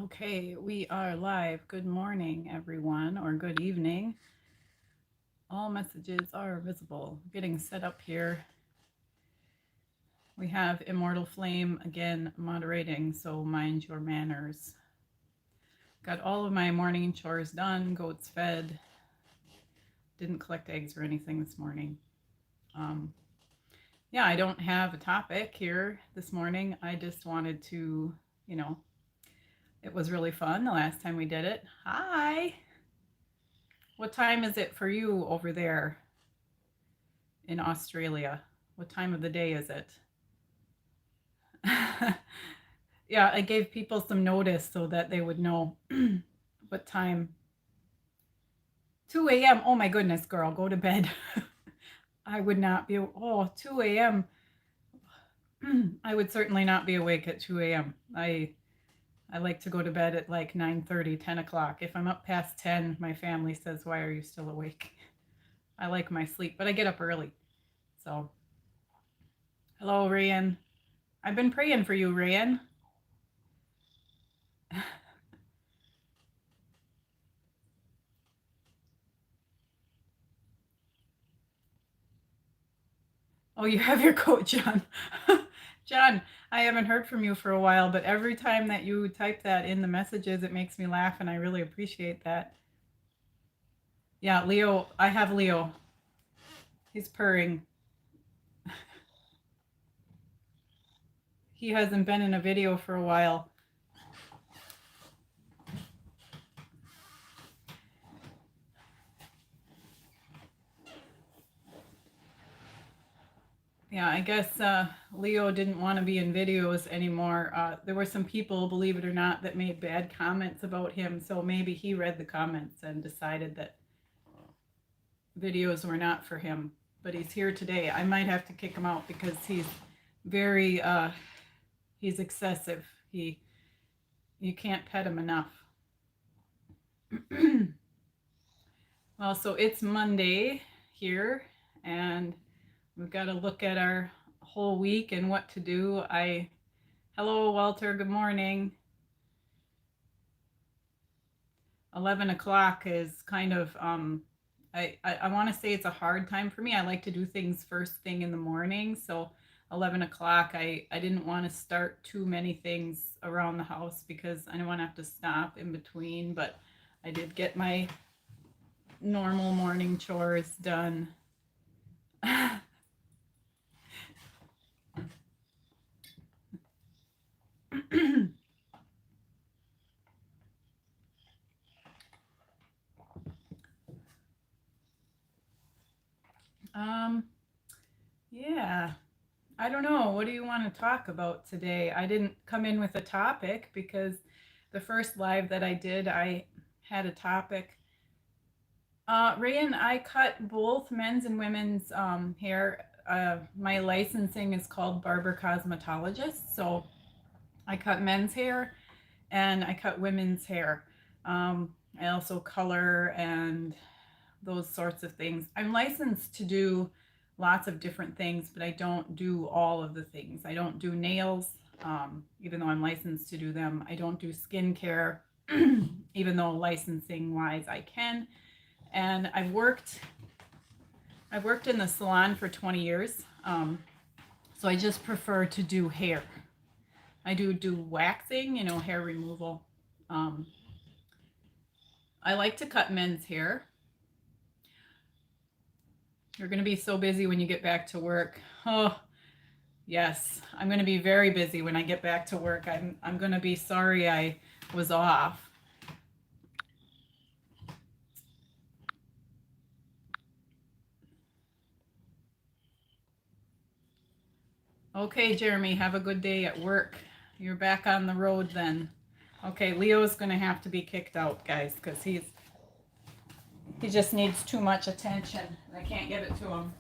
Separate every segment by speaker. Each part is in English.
Speaker 1: Okay, we are live. Good morning, everyone, or good evening. All messages are visible. Getting set up here. We have Immortal Flame again moderating, so mind your manners. Got all of my morning chores done, goats fed. Didn't collect eggs or anything this morning. Um, yeah, I don't have a topic here this morning. I just wanted to, you know, it was really fun the last time we did it. Hi! What time is it for you over there in Australia? What time of the day is it? Yeah, I gave people some notice so that they would know what time. 2 a.m. Oh my goodness, girl, go to bed. I would not be, 2 a.m. I would certainly not be awake at 2 a.m. I like to go to bed at like 9:30, 10 o'clock. If I'm up past 10, my family says, "Why are you still awake?" I like my sleep, but I get up early. So, hello, Ryan. I've been praying for you, Ryan. Oh, you have your coat, John. John, I haven't heard from you for a while, but every time that you type that in the messages, it makes me laugh, and I really appreciate that. Yeah, Leo, I have Leo. He's purring. He hasn't been in a video for a while. Yeah, I guess Leo didn't want to be in videos anymore. There were some people, believe it or not, that made bad comments about him, so maybe he read the comments and decided that videos were not for him. But he's here today. I might have to kick him out because he's very he's excessive. You can't pet him enough. Well, so it's Monday here, and we've got to look at our whole week and what to do. Hello, Walter. Good morning. 11 o'clock is kind of I want to say it's a hard time for me. I like to do things first thing in the morning, so 11 o'clock I didn't want to start too many things around the house because I didn't want to have to stop in between, but I did get my normal morning chores done. um yeah, I don't know. What do you want to talk about today? I didn't come in with a topic because the first live that I did, I had a topic. Rayan, I cut both men's and women's hair. My licensing is called barber cosmetologist. So I cut men's hair and I cut women's hair. I also color and those sorts of things. I'm licensed to do lots of different things, but I don't do all of the things. I don't do nails, even though I'm licensed to do them. I don't do skincare, even though licensing wise I can. And I've worked in the salon for 20 years. So I just prefer to do hair. I do waxing, hair removal. Um, I like to cut men's hair. You're going to be so busy when you get back to work. Oh, yes. I'm going to be very busy when I get back to work. I'm going to be sorry I was off. Okay, Jeremy, have a good day at work. You're back on the road then. Okay, Leo's going to have to be kicked out, guys, because he just needs too much attention. I can't give it to him.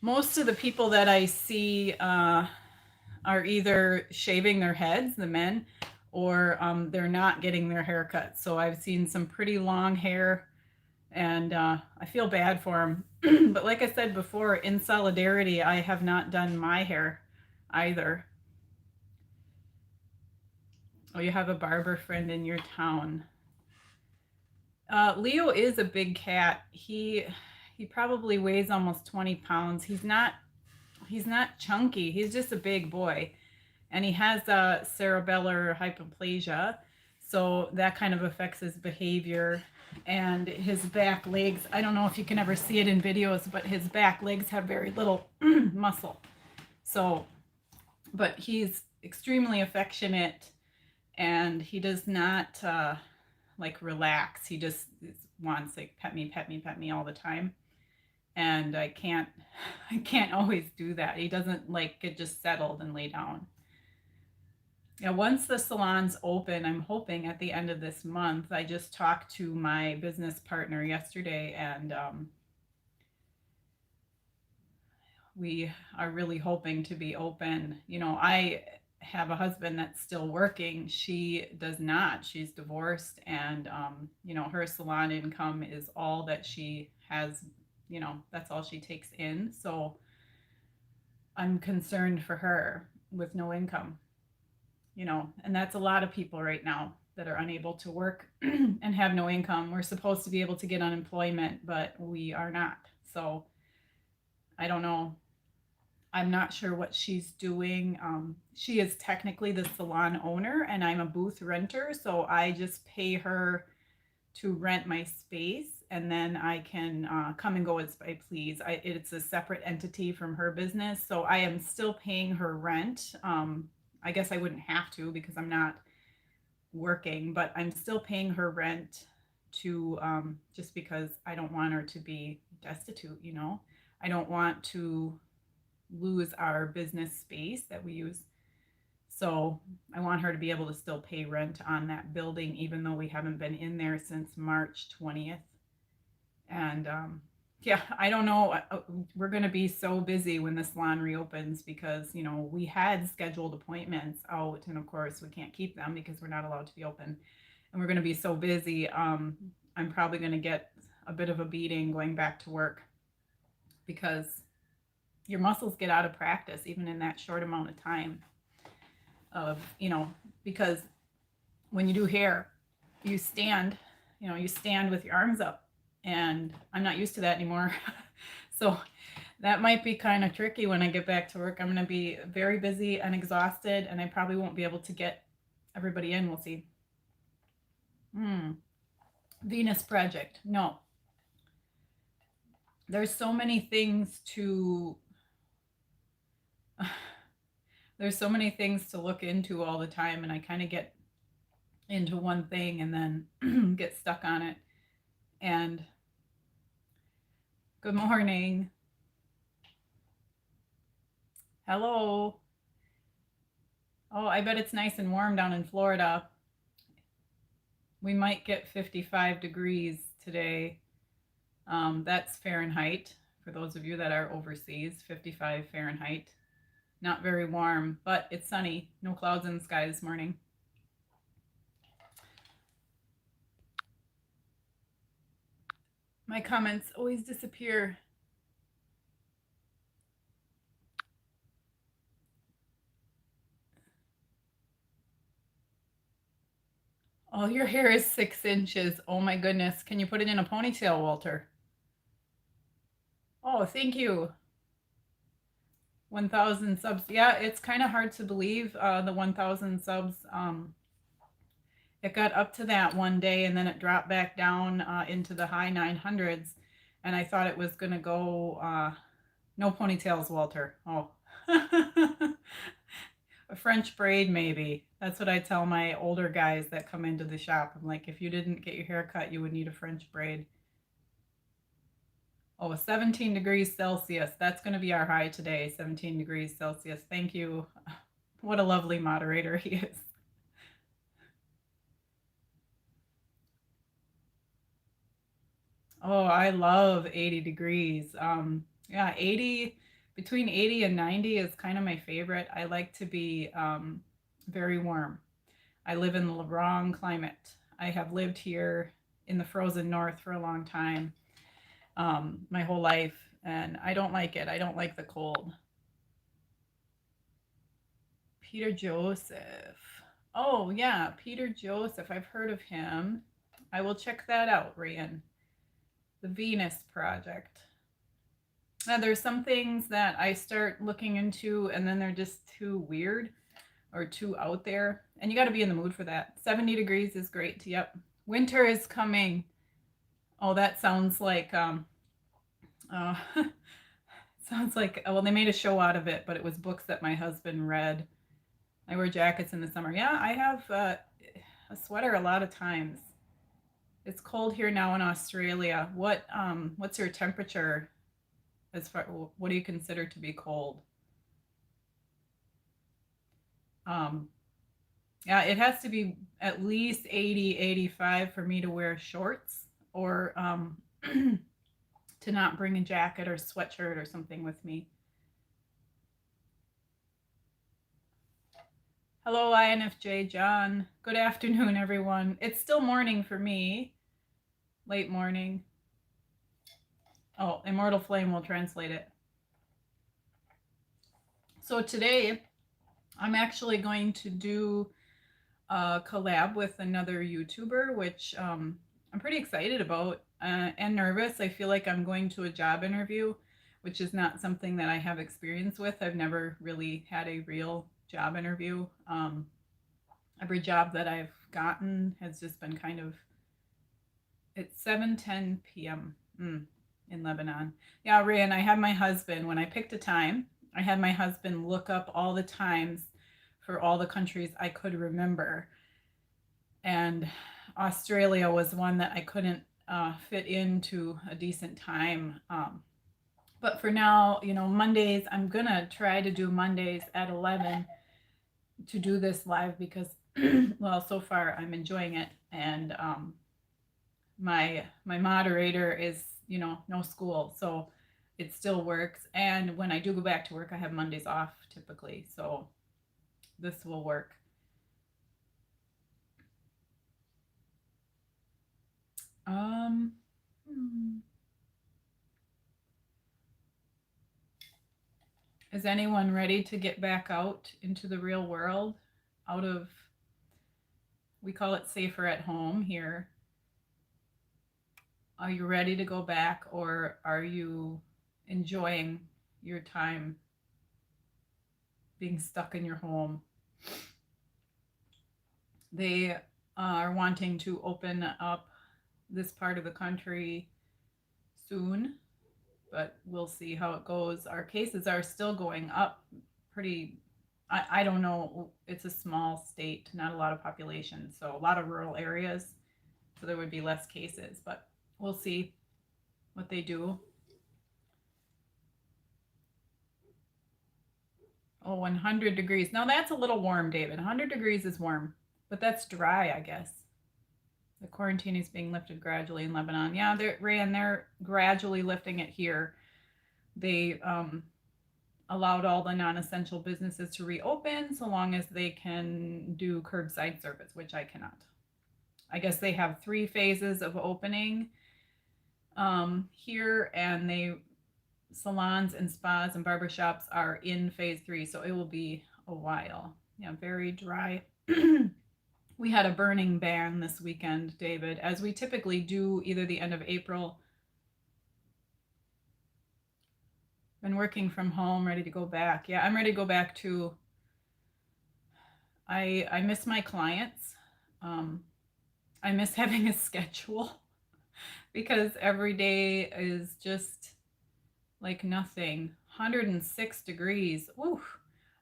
Speaker 1: Most of the people that I see are either shaving their heads, the men, or they're not getting their hair cut. So I've seen some pretty long hair And I feel bad for him. But like I said before, in solidarity, I have not done my hair either. Oh, you have a barber friend in your town. Leo is a big cat. He probably weighs almost 20 pounds. He's not chunky. He's just a big boy, and he has cerebellar hypoplasia, so that kind of affects his behavior and his back legs. I don't know if you can ever see it in videos, but his back legs have very little muscle. So, but he's extremely affectionate, and he does not like relax. He just wants like pet me, pet me, pet me all the time, and I can't always do that. He doesn't like get just settled and lay down. Yeah, once the salon's open, I'm hoping at the end of this month. I just talked to my business partner yesterday, and we are really hoping to be open. You know, I have a husband that's still working. She does not. She's divorced, and you know, her salon income is all that she has. You know, that's all she takes in. So I'm concerned for her with no income. You know, and that's a lot of people right now that are unable to work and have no income. We're supposed to be able to get unemployment, but we are not. So I don't know. I'm not sure what she's doing. She is technically the salon owner, and I'm a booth renter. So I just pay her to rent my space, and then I can come and go as I please. It's a separate entity from her business. So I am still paying her rent. I guess I wouldn't have to because I'm not working, but I'm still paying her rent to just because I don't want her to be destitute, you know. I don't want to lose our business space that we use. So I want her to be able to still pay rent on that building, even though we haven't been in there since March 20th. And yeah, I don't know. We're going to be so busy when the salon reopens because, you know, we had scheduled appointments out, and of course we can't keep them because we're not allowed to be open. And we're going to be so busy. I'm probably going to get a bit of a beating going back to work because your muscles get out of practice even in that short amount of time of, you know, because when you do hair, you stand, you know, you stand with your arms up, and I'm not used to that anymore. So that might be kind of tricky when I get back to work. I'm going to be very busy and exhausted, and I probably won't be able to get everybody in. We'll see. Venus Project. No. There's so many things to there's so many things to look into all the time, and I kind of get into one thing and then get stuck on it. And good morning. Hello. Oh, I bet it's nice and warm down in Florida. We might get 55 degrees today. That's Fahrenheit. For those of you that are overseas, 55 Fahrenheit. Not very warm, but it's sunny. No clouds in the sky this morning. My comments always disappear. Oh, your hair is 6 inches. Oh my goodness. Can you put it in a ponytail, Walter? Oh, thank you. 1,000 subs. Yeah, it's kind of hard to believe the 1,000 subs. It got up to that one day, and then it dropped back down into the high 900s. And I thought it was going to go, no ponytails, Walter. Oh. A French braid, maybe. That's what I tell my older guys that come into the shop. I'm like, if you didn't get your hair cut, you would need a French braid. Oh, 17 degrees Celsius. That's going to be our high today, 17 degrees Celsius. Thank you. What a lovely moderator he is. Oh, I love 80 degrees. Yeah, 80, between 80 and 90 is kind of my favorite. I like to be very warm. I live in the wrong climate. I have lived here in the frozen north for a long time, my whole life, and I don't like it. I don't like the cold. Peter Joseph. Oh, yeah, Peter Joseph. I've heard of him. I will check that out, Ryan. The Venus Project. Now, there's some things that I start looking into and then they're just too weird or too out there. And you got to be in the mood for that. 70 degrees is great. Yep. Winter is coming. Oh, that sounds like uh sounds like, well, they made a show out of it, but it was books that my husband read. I wear jackets in the summer. Yeah, I have a sweater a lot of times. It's cold here now in Australia. What's your temperature as far, what do you consider to be cold? Um yeah, it has to be at least 80, 85 for me to wear shorts or to not bring a jacket or sweatshirt or something with me. Hello, INFJ John. Good afternoon, everyone. It's still morning for me, late morning. Oh, Immortal Flame will translate it. So today, I'm actually going to do a collab with another YouTuber, which I'm pretty excited about and nervous. I feel like I'm going to a job interview, which is not something that I have experience with. I've never really had a real job interview. Every job that I've gotten has just been kind of, it's 7:10 p.m. In Lebanon. Yeah, Ray, and I had my husband, when I picked a time, I had my husband look up all the times for all the countries I could remember. And Australia was one that I couldn't fit into a decent time. But for now, Mondays, I'm going to try to do Mondays at 11 to do this live because, well, so far I'm enjoying it. And my moderator is, no school. So it still works. And when I do go back to work, I have Mondays off typically. So this will work. Um, Is anyone ready to get back out into the real world? Out of, we call it safer at home here. Are you ready to go back, or are you enjoying your time being stuck in your home? They are wanting to open up this part of the country soon, but we'll see how it goes. Our cases are still going up pretty. I don't know. It's a small state, not a lot of population, so a lot of rural areas. So there would be less cases, but we'll see what they do. Oh, 100 degrees. Now that's a little warm, David. 100 degrees is warm, but that's dry, I guess. The quarantine is being lifted gradually in Lebanon. Yeah, they're gradually lifting it here. They allowed all the non-essential businesses to reopen so long as they can do curbside service, which I cannot. I guess they have 3 phases of opening here, and salons and spas and barbershops are in phase 3, so it will be a while. Yeah, very dry. We had a burning ban this weekend, David, as we typically do either the end of April. Been working from home, ready to go back. Yeah, I'm ready to go back too. I miss my clients. I miss having a schedule because every day is just like nothing. 106 degrees. Ooh.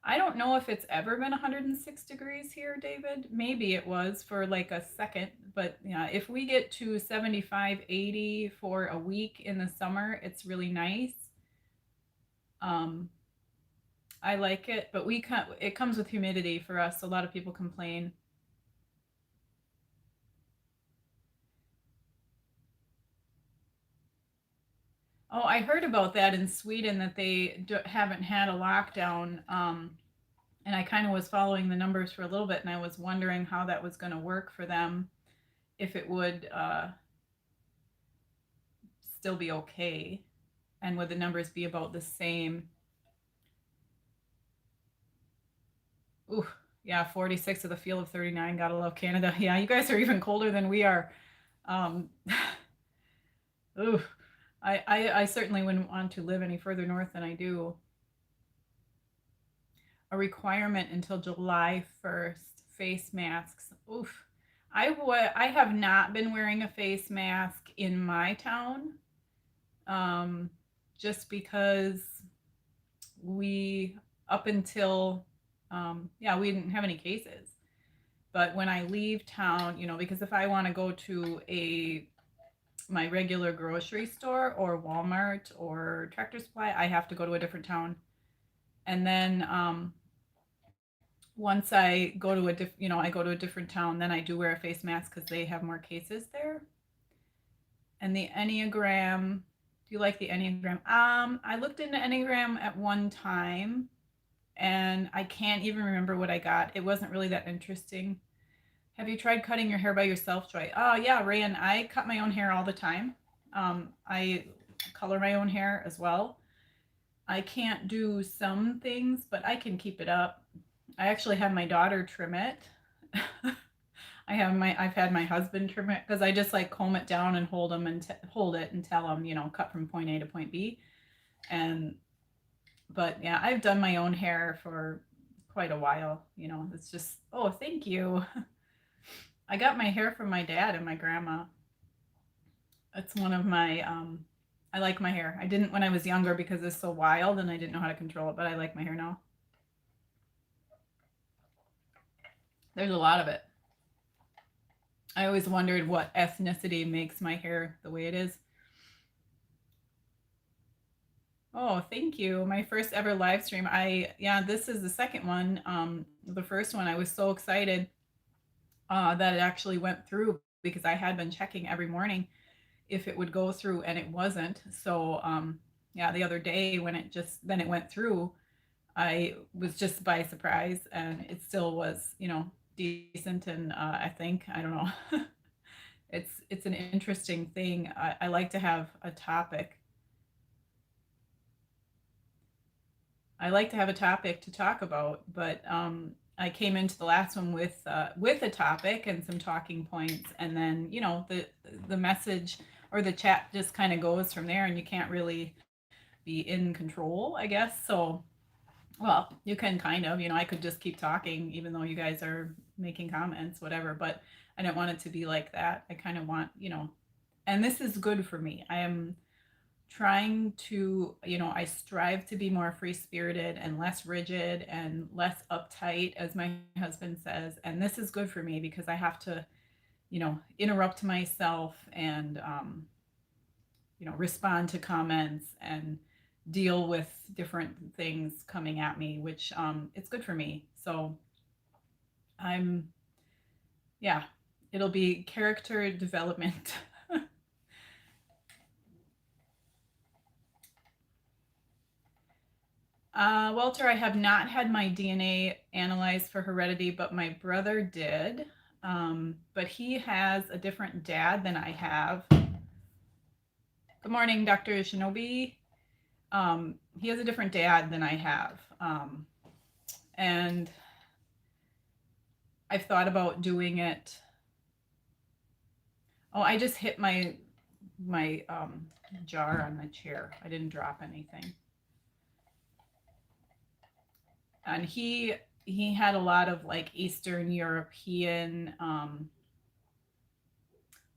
Speaker 1: I don't know if it's ever been 106 degrees here, David. Maybe it was for like a second, but yeah, if we get to 75, 80 for a week in the summer, it's really nice. I like it, but it comes with humidity for us. A lot of people complain. Oh, I heard about that in Sweden that they haven't had a lockdown. And I kind of was following the numbers for a little bit, and I was wondering how that was going to work for them, if it would still be okay? And would the numbers be about the same? Ooh, yeah, 46 of the field of 39. Gotta love Canada. Yeah, you guys are even colder than we are. Um, ooh, I certainly wouldn't want to live any further north than I do. A requirement until July 1st, face masks. Oof. I have not been wearing a face mask in my town, um, just because we, up until, yeah, we didn't have any cases. But when I leave town, because if I want to go to my regular grocery store or Walmart or Tractor Supply, I have to go to a different town. And then once I go to I go to a different town, then I do wear a face mask because they have more cases there. And the Enneagram, do you like the Enneagram? I looked into Enneagram at one time and I can't even remember what I got. It wasn't really that interesting. Have you tried cutting your hair by yourself, Joy? Oh yeah, Rayan, I cut my own hair all the time. I color my own hair as well. I can't do some things, but I can keep it up. I actually have my daughter trim it. I've had my husband trim it because I just like comb it down and hold it and tell him, cut from point A to point B. But yeah, I've done my own hair for quite a while. It's just, oh, thank you. I got my hair from my dad and my grandma. It's one of my, I like my hair. I didn't when I was younger because it's so wild and I didn't know how to control it, but I like my hair now. There's a lot of it. I always wondered what ethnicity makes my hair the way it is. Oh, thank you. My first ever live stream. This is the second one. The first one, I was so excited that it actually went through because I had been checking every morning if it would go through and it wasn't. So, the other day when it went through, I was just by surprise and it still was, decent. And I think, I don't know, it's an interesting thing. I like to have a topic. I like to have a topic to talk about, but I came into the last one with a topic and some talking points, and then the message or the chat just kind of goes from there, and you can't really be in control, I guess. So, well, you can kind of, I could just keep talking, even though you guys are making comments, whatever. But I don't want it to be like that. I kind of want, and this is good for me. I am trying to, I strive to be more free spirited and less rigid and less uptight, as my husband says. And this is good for me because I have to, interrupt myself and, respond to comments and deal with different things coming at me, which it's good for me. So yeah, it'll be character development. Walter, I have not had my DNA analyzed for heredity, but my brother did. But he has a different dad than I have. Good morning, Dr. Shinobi. He has a different dad than I have. And I've thought about doing it. Oh, I just hit my jar on the chair. I didn't drop anything. And he had a lot of like Eastern European,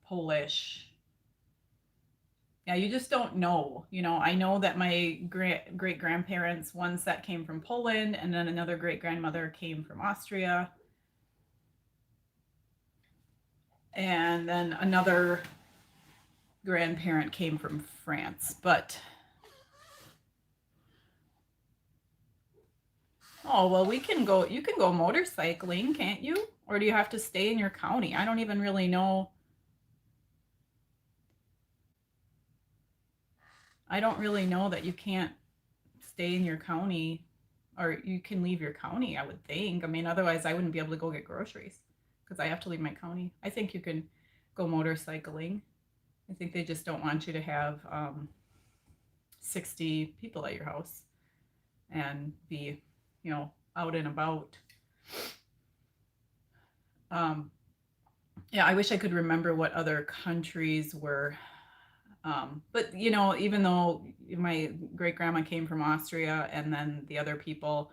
Speaker 1: Polish. Yeah, you just don't know. I know that my great grandparents, one set came from Poland, and then another great grandmother came from Austria. And then another grandparent came from France. But oh, well, you can go motorcycling, can't you? Or do you have to stay in your county? I don't even really know. I don't really know that you can't stay in your county, or you can leave your county, I would think. I mean, otherwise I wouldn't be able to go get groceries because I have to leave my county. I think you can go motorcycling. I think they just don't want you to have 60 people at your house and be, out and about. Um, yeah, I wish I could remember what other countries were. But, even though my great grandma came from Austria and then the other people,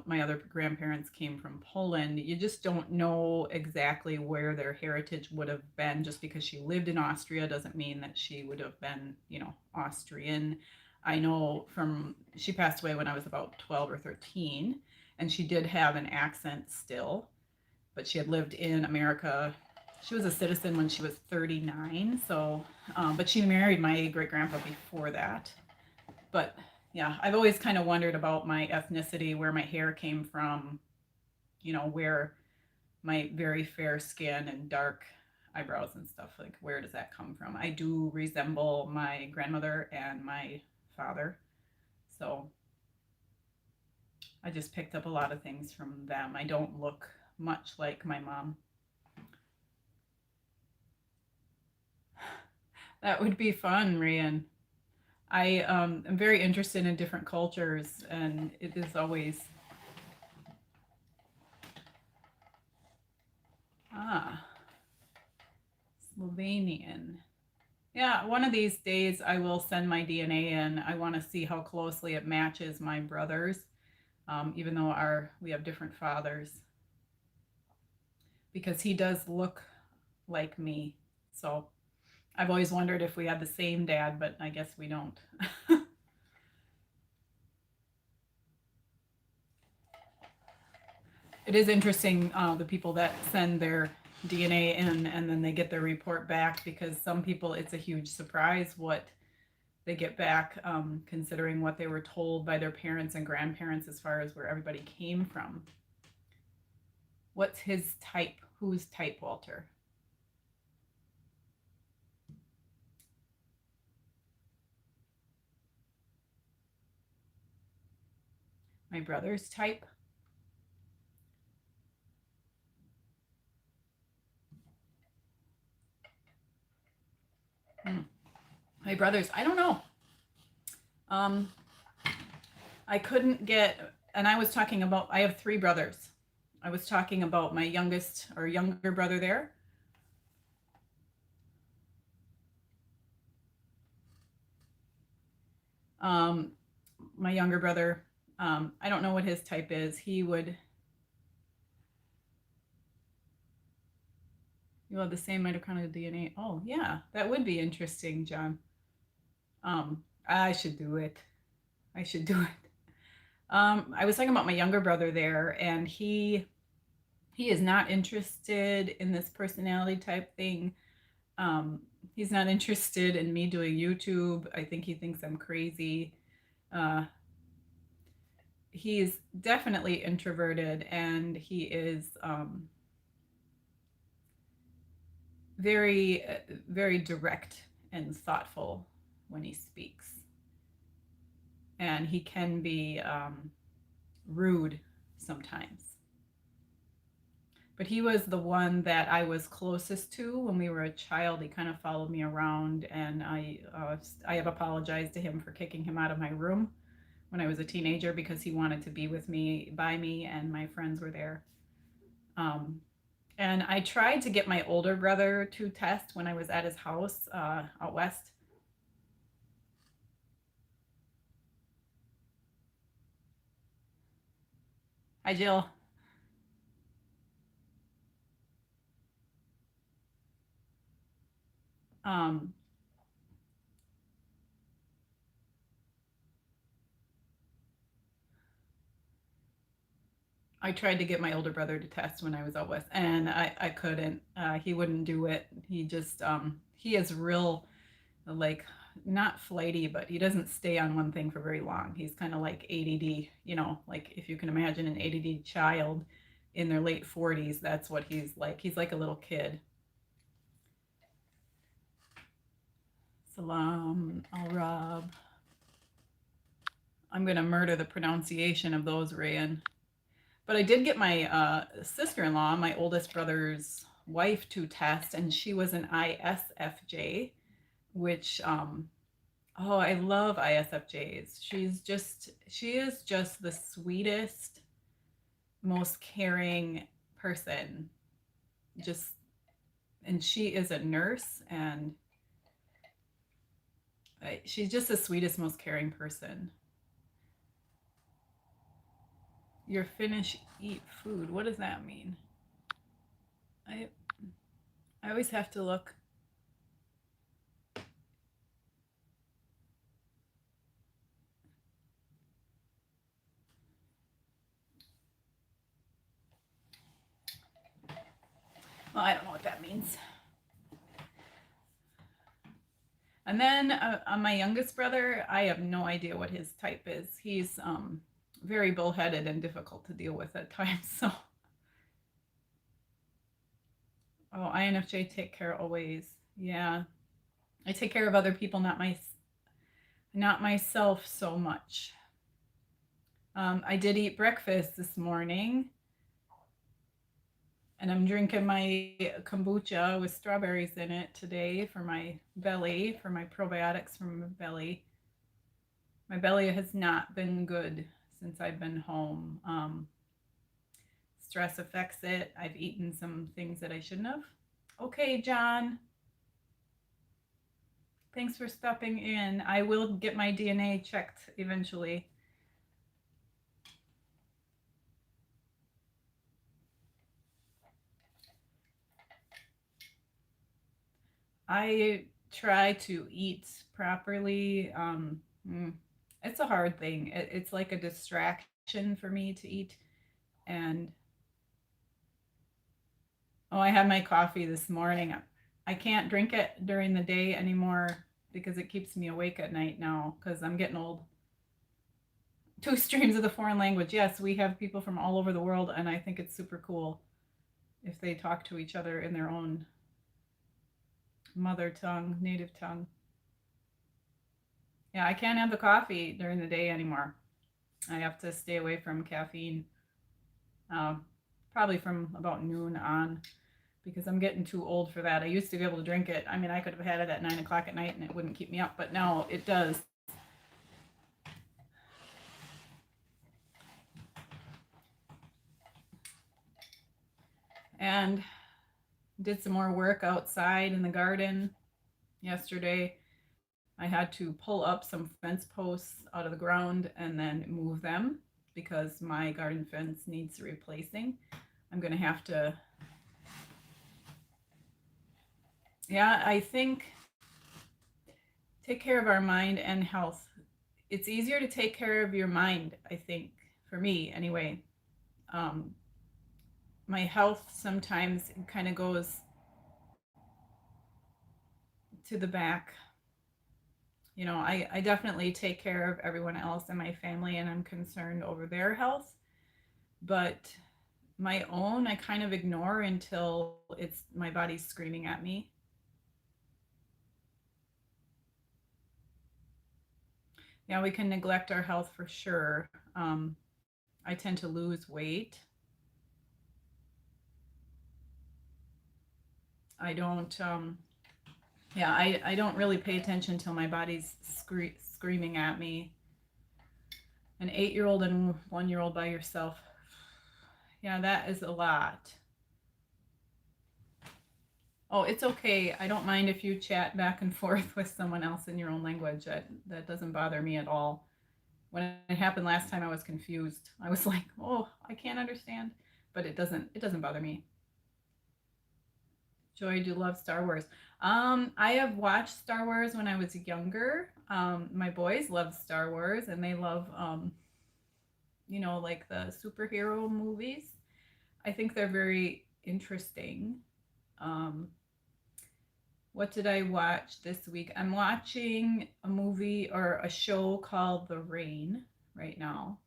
Speaker 1: my other grandparents came from Poland, you just don't know exactly where their heritage would have been. Just because she lived in Austria doesn't mean that she would have been, Austrian. I know she passed away when I was about 12 or 13, and she did have an accent still, but she had lived in America. She was a citizen when she was 39, so, but she married my great grandpa before that. But yeah, I've always kind of wondered about my ethnicity, where my hair came from, where my very fair skin and dark eyebrows and stuff, like, where does that come from? I do resemble my grandmother and my father. So I just picked up a lot of things from them. I don't look much like my mom. That would be fun, Rian. I am very interested in different cultures, and it is always ah Slovenian. Yeah, one of these days I will send my DNA in. I want to see how closely it matches my brother's, even though we have different fathers, because he does look like me. So I've always wondered if we had the same dad, but I guess we don't. It is interesting, the people that send their DNA in and then they get their report back, because some people it's a huge surprise what they get back, considering what they were told by their parents and grandparents as far as where everybody came from. What's his type? Whose type, Walter? My brother's type? Hmm. My brother's, I don't know. Um, I couldn't get, and I was talking about, I have three brothers. I was talking about my youngest or younger brother there. Um, my younger brother, I don't know what his type is. You have the same mitochondrial DNA. Oh, yeah, that would be interesting, John. I should do it. I should do it. I was talking about my younger brother there, and he is not interested in this personality type thing. Um, he's not interested in me doing YouTube. I think he thinks I'm crazy. Uh, he's definitely introverted, and he is very, very direct and thoughtful when he speaks. And he can be rude sometimes. But he was the one that I was closest to when we were a child. He kind of followed me around, and I have apologized to him for kicking him out of my room when I was a teenager, because he wanted to be with me, by me, and my friends were there. Um, and I tried to get my older brother to test when I was at his house out west. Hi, Jill. Um, I tried to get my older brother to test when I was out west, and I couldn't. He wouldn't do it. He just, he is real, like, not flighty, but he doesn't stay on one thing for very long. He's kind of like ADD, like if you can imagine an ADD child in their late 40s, that's what he's like. He's like a little kid. Salam al-Rab. I'm going to murder the pronunciation of those, Rayan. But I did get my sister-in-law, my oldest brother's wife to test, and she was an ISFJ, which oh, I love ISFJs. She is just the sweetest, most caring person. Just and she is a nurse, and she's just the sweetest, most caring person. Your Finnish eat food. What does that mean? I I always have to look. Well, I don't know what that means. And then on my youngest brother, I have no idea what his type is. He's very bullheaded and difficult to deal with at times. So, oh, INFJ, take care always. Yeah, I take care of other people, not myself so much. I did eat breakfast this morning, and I'm drinking my kombucha with strawberries in it today for my belly, for my probiotics from my belly. My belly has not been good since I've been home. Stress affects it. I've eaten some things that I shouldn't have. Okay, John. Thanks for stopping in. I will get my DNA checked eventually. I try to eat properly. It's a hard thing. It's like a distraction for me to eat. And oh, I had my coffee this morning. I can't drink it during the day anymore because it keeps me awake at night now because I'm getting old. Two streams of the foreign language. Yes, we have people from all over the world, and I think it's super cool if they talk to each other in their own mother tongue, native tongue. Yeah, I can't have the coffee during the day anymore. I have to stay away from caffeine, uh, probably from about noon on, because I'm getting too old for that. I used to be able to drink it. I mean, I could have had it at 9 o'clock at night and it wouldn't keep me up, but now it does. And did some more work outside in the garden yesterday. I had to pull up some fence posts out of the ground and then move them because my garden fence needs replacing. I'm going to have to, yeah, I think take care of our mind and health. It's easier to take care of your mind, I think, for me anyway. Um, my health sometimes kind of goes to the back. You know, I definitely take care of everyone else in my family and I'm concerned over their health, but my own I kind of ignore until it's my body's screaming at me. Yeah, we can neglect our health for sure. I tend to lose weight. I don't yeah, I don't really pay attention till my body's screaming at me. An 8-year old and 1-year old by yourself. Yeah, that is a lot. Oh, it's okay. I don't mind if you chat back and forth with someone else in your own language. That doesn't bother me at all. When it happened last time, I was confused. I was like, "Oh, I can't understand," but it doesn't bother me. Joy, do you love Star Wars? I have watched Star Wars when I was younger. My boys love Star Wars, and they love like the superhero movies. I think they're very interesting. Um, what did I watch this week? I'm watching a movie or a show called The Rain right now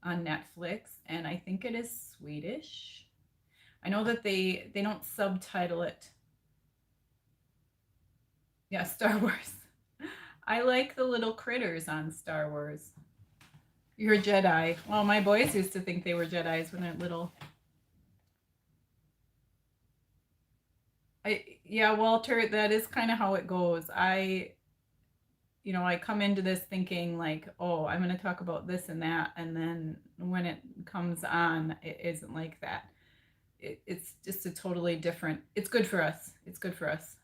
Speaker 1: on Netflix, and I think it is Swedish. I know that they don't subtitle it. Yeah, Star Wars. I like the little critters on Star Wars. You're a Jedi. Well, my boys used to think they were Jedis when they're little. Yeah, Walter, that is kind of how it goes. I come into this thinking like, oh, I'm going to talk about this and that. And then when it comes on, it isn't like that. It's just a totally different, it's good for us. It's good for us.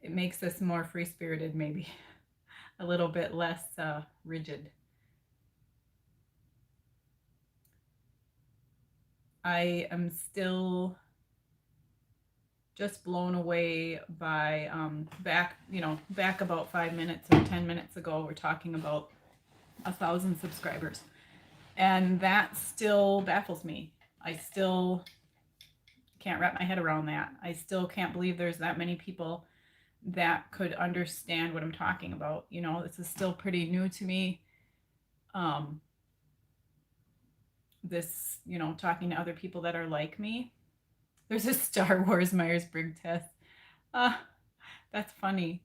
Speaker 1: It makes us more free spirited, maybe a little bit less rigid. I am still just blown away by back about 5 minutes or 10 minutes ago, we're talking about 1,000 subscribers. And that still baffles me. I still can't wrap my head around that. I still can't believe there's that many people that could understand what I'm talking about. This is still pretty new to me. Talking to other people that are like me. There's a Star Wars Myers-Briggs test. Ah, that's funny.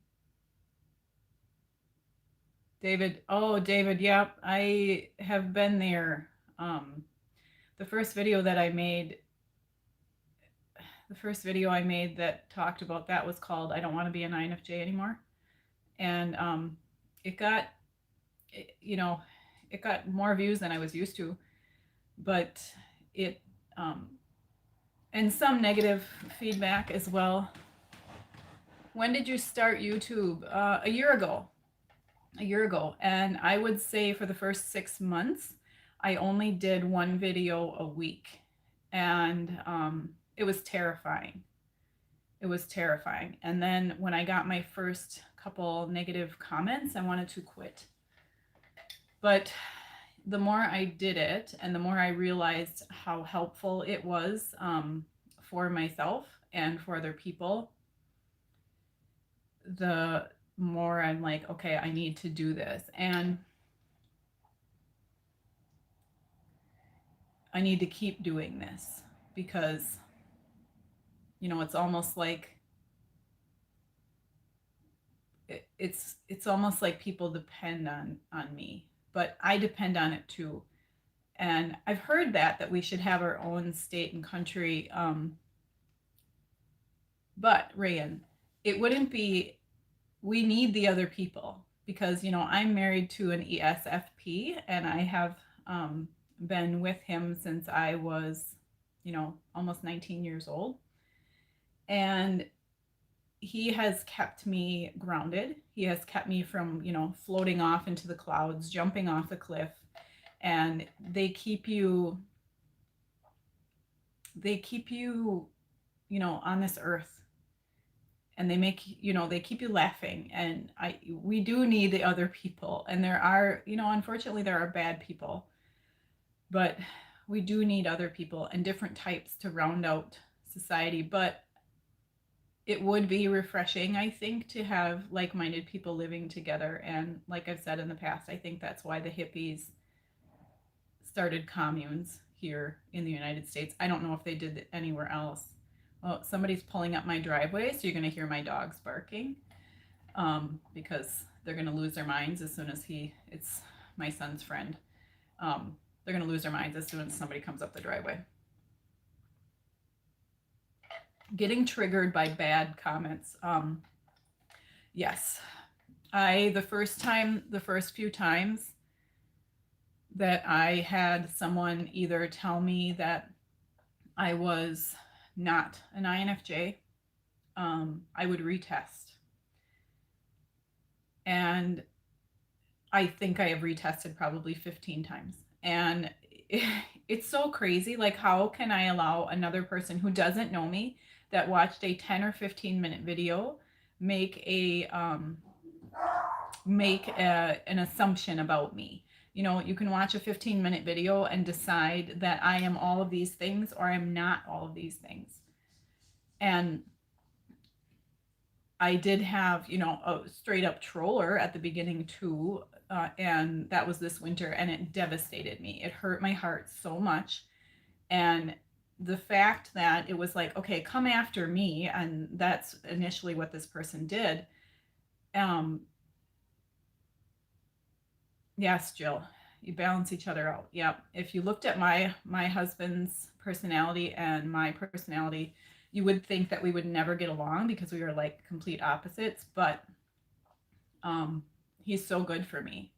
Speaker 1: David. Oh, David. Yep. I have been there. Um, the first video that I made, the first video I made that talked about that was called "I Don't Want to Be an INFJ Anymore," and it got, you know, it got more views than I was used to, but it and some negative feedback as well. When did you start YouTube? A year ago. A year ago, and I would say for the first 6 months, I only did one video a week, and it was terrifying. It was terrifying. And then when I got my first couple negative comments, I wanted to quit. But the more I did it, and the more I realized how helpful it was for myself and for other people, the more I'm like, okay, I need to do this. And I need to keep doing this because, it's almost like it's almost like people depend on me, but I depend on it too. And I've heard that we should have our own state and country. But Rayan, it wouldn't be. We need the other people because I'm married to an ESFP, and I have been with him since I was almost 19 years old, and he has kept me grounded. He has kept me from floating off into the clouds, jumping off a cliff. And they keep you on this earth, and they keep you laughing. And we do need the other people, and there are unfortunately there are bad people, but we do need other people and different types to round out society. But it would be refreshing, I think, to have like-minded people living together. And like I've said in the past, I think that's why the hippies started communes here in the United States. I don't know if they did it anywhere else. Well, somebody's pulling up my driveway, so you're going to hear my dogs barking because they're going to lose their minds as soon as it's my son's friend. They're going to lose their minds as soon as somebody comes up the driveway. Getting triggered by bad comments. Yes. The first few times that I had someone either tell me that I was not an INFJ, I would retest. And I think I have retested probably 15 times. And it's so crazy. Like, how can I allow another person who doesn't know me, that watched a 10 or 15-minute video, make an assumption about me? You can watch a 15-minute video and decide that I am all of these things or I'm not all of these things. And I did have, a straight up troller at the beginning too. And that was this winter, and it devastated me. It hurt my heart so much. And the fact that it was like, okay, come after me, and that's initially what this person did. Yes, Jill. You balance each other out. Yep. If you looked at my husband's personality and my personality, you would think that we would never get along because we were like complete opposites, but um he's so good for me.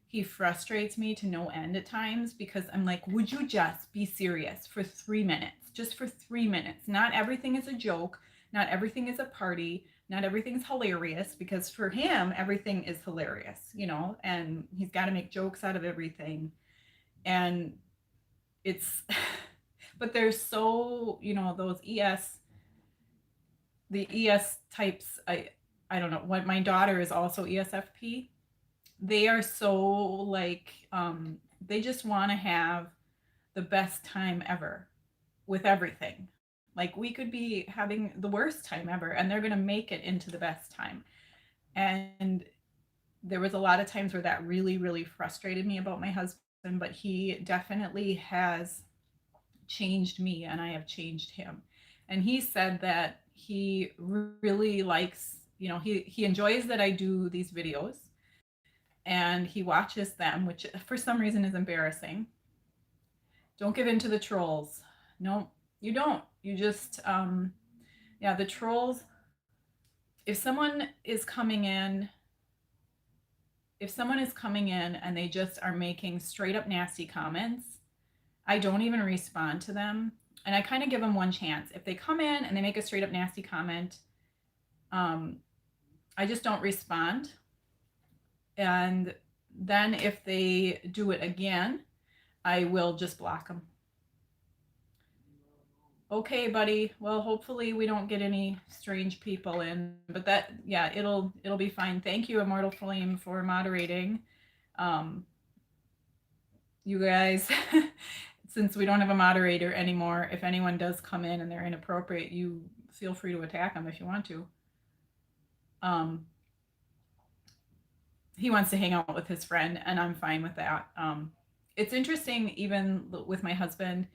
Speaker 1: He frustrates me to no end at times because I'm like, would you just be serious for 3 minutes? Just for 3 minutes. Not everything is a joke. Not everything is a party. Not everything's hilarious because for him, everything is hilarious, and he's got to make jokes out of everything. And it's, but there's so, those the ES types. I don't know what my daughter is also ESFP. They are so like they just want to have the best time ever with everything. Like we could be having the worst time ever and they're going to make it into the best time. And there was a lot of times where that really frustrated me about my husband, but he definitely has changed me and I have changed him. And he said that he really likes, he enjoys that I do these videos and he watches them, which for some reason is embarrassing. Don't give in to the trolls. No, you don't. You just, yeah, the trolls. If someone is coming in, if someone is coming in and they just are making straight up nasty comments, I don't even respond to them. And I kind of give them one chance. If they come in and they make a straight up nasty comment, um, I just don't respond. And then if they do it again, I will just block them. Okay, buddy. Well, hopefully we don't get any strange people in, but that, yeah, it'll be fine. Thank you, Immortal Flame, for moderating. Um, you guys, since we don't have a moderator anymore, if anyone does come in and they're inappropriate, you feel free to attack them if you want to. He wants to hang out with his friend, and I'm fine with that. It's interesting, even with my husband,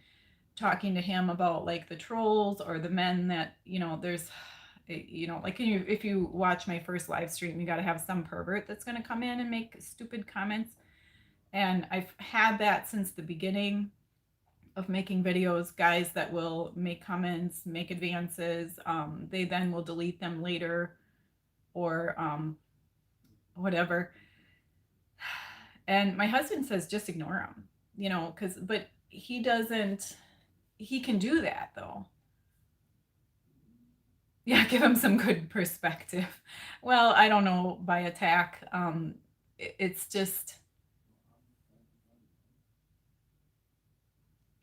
Speaker 1: talking to him about like the trolls or the men that, there's, like if you watch my first live stream, you got to have some pervert that's going to come in and make stupid comments. And I've had that since the beginning of making videos, guys that will make comments, make advances. They then will delete them later or whatever. And my husband says, just ignore him, but he doesn't, he can do that though. Yeah, give him some good perspective. Well, I don't know, by attack. It's just,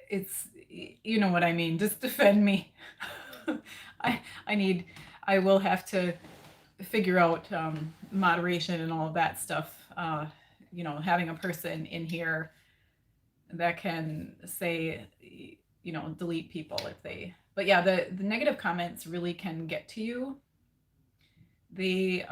Speaker 1: it's, you know what I mean. Just defend me. I will have to figure out moderation and all of that stuff. Having a person in here that can say, delete people if they, but yeah, the negative comments really can get to you. They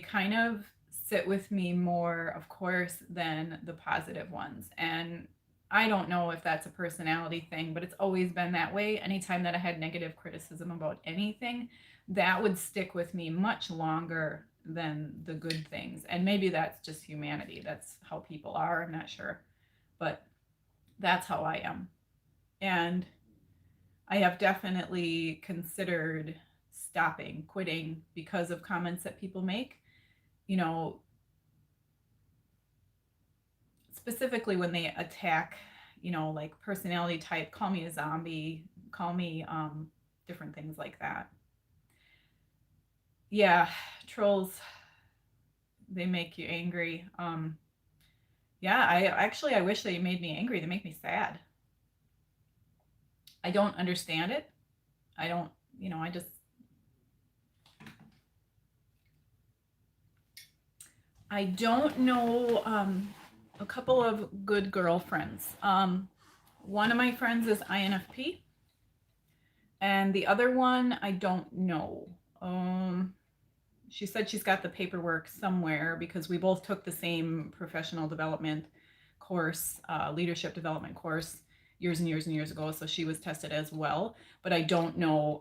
Speaker 1: kind of sit with me more, of course, than the positive ones. And I don't know if that's a personality thing, but it's always been that way. Anytime that I had negative criticism about anything, that would stick with me much longer than the good things. And maybe that's just humanity. That's how people are. I'm not sure. But that's how I am. And I have definitely considered stopping, quitting because of comments that people make. Specifically when they attack, like personality type, call me a zombie, call me different things like that. Yeah, trolls, they make you angry. Yeah, I wish they made me angry. They make me sad. I don't understand it. I don't, I don't know a couple of good girlfriends. One of my friends is INFP, and the other one I don't know. She said she's got the paperwork somewhere because we both took the same professional development course, leadership development course years and years and years ago. So she was tested as well, but I don't know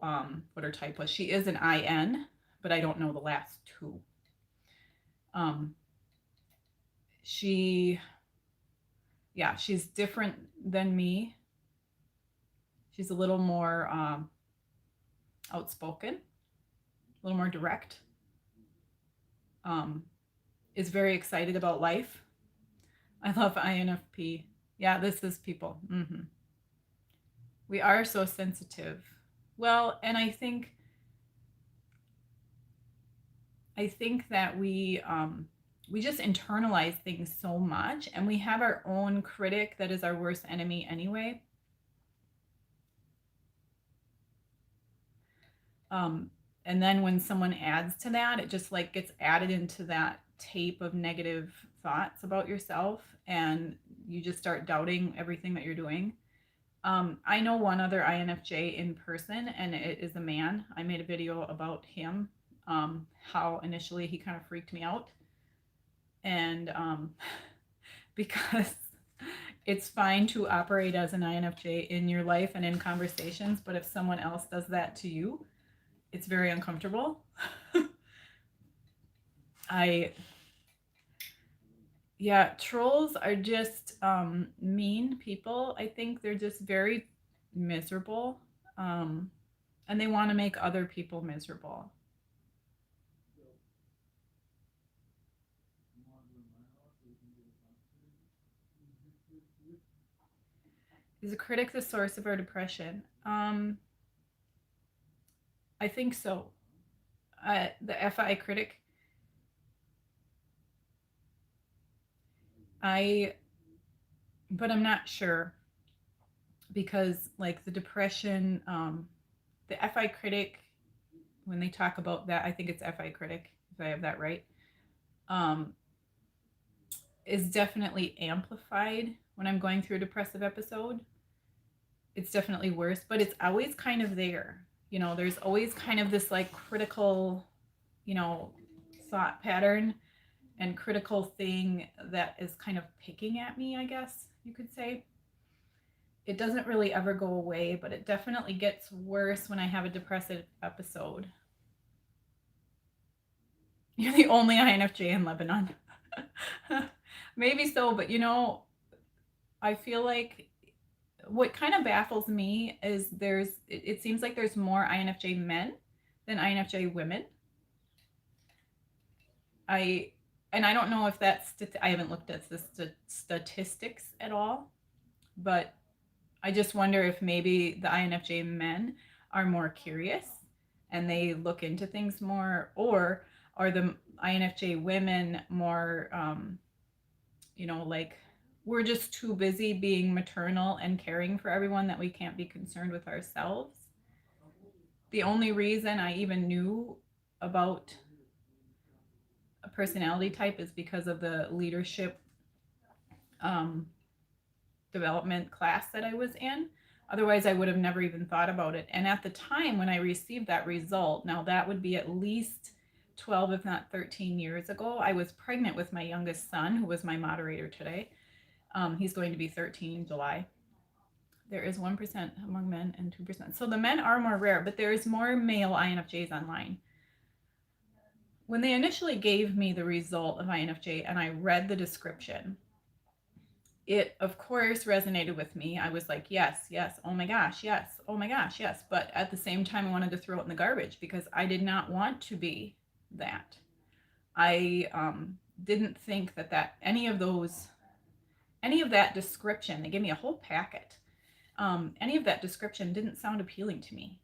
Speaker 1: what her type was. She is an IN, but I don't know the last two. She Yeah, she's different than me. She's a little more outspoken, a little more direct, um, is very excited about life. I love INFP. Yeah, this is people. We are so sensitive. Well, and I think that we just internalize things so much, and we have our own critic that is our worst enemy anyway. Um, and then when someone adds to that, it just like gets added into that tape of negative thoughts about yourself, and you just start doubting everything that you're doing. I know one other INFJ in person, and it is a man. I made a video about him, how initially he kind of freaked me out. And because it's fine to operate as an INFJ in your life and in conversations, but if someone else does that to you, it's very uncomfortable. I Yeah, trolls are just mean people. I think they're just very miserable, um, and they want to make other people miserable. Is a critic the source of our depression? I think so. The FI critic, I, but I'm not sure because like the depression, the FI critic, when they talk about that, I think it's FI critic if I have that right. Um, is definitely amplified when I'm going through a depressive episode. It's definitely worse, but it's always kind of there. There's always kind of this like critical, you know, thought pattern and critical thing that is kind of picking at me, I guess you could say. It doesn't really ever go away, but it definitely gets worse when I have a depressive episode. You're the only INFJ in Lebanon. Maybe so, but I feel like what kind of baffles me is it seems like there's more INFJ men than INFJ women. I and I don't know if I haven't looked at the statistics at all, but I just wonder if maybe the INFJ men are more curious and they look into things more, or are the INFJ women more like we're just too busy being maternal and caring for everyone that we can't be concerned with ourselves. The only reason I even knew about a personality type is because of the leadership um, development class that I was in. Otherwise, I would have never even thought about it. And at the time when I received that result, now that would be at least 12, if not 13 years ago, I was pregnant with my youngest son, who was my moderator today. He's going to be 13 in July. There is 1% among men and 2%. So the men are more rare, but there is more male INFJs online. When they initially gave me the result of INFJ and I read the description, it of course resonated with me. I was like, yes, yes, oh my gosh, yes, oh my gosh, yes. But at the same time, I wanted to throw it in the garbage because I did not want to be that. I didn't think that any of that description, they gave me a whole packet. Any of that description didn't sound appealing to me.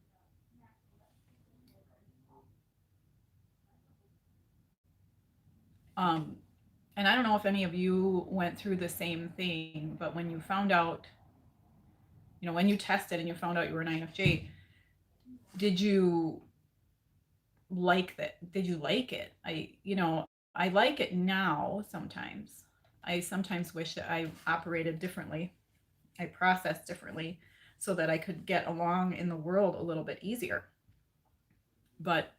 Speaker 1: Um, and I don't know if any of you went through the same thing, but when you found out, when you tested and you found out you were an INFJ, did you like that? Did you like it? I like it now sometimes. I sometimes wish that I operated differently. I processed differently so that I could get along in the world a little bit easier. But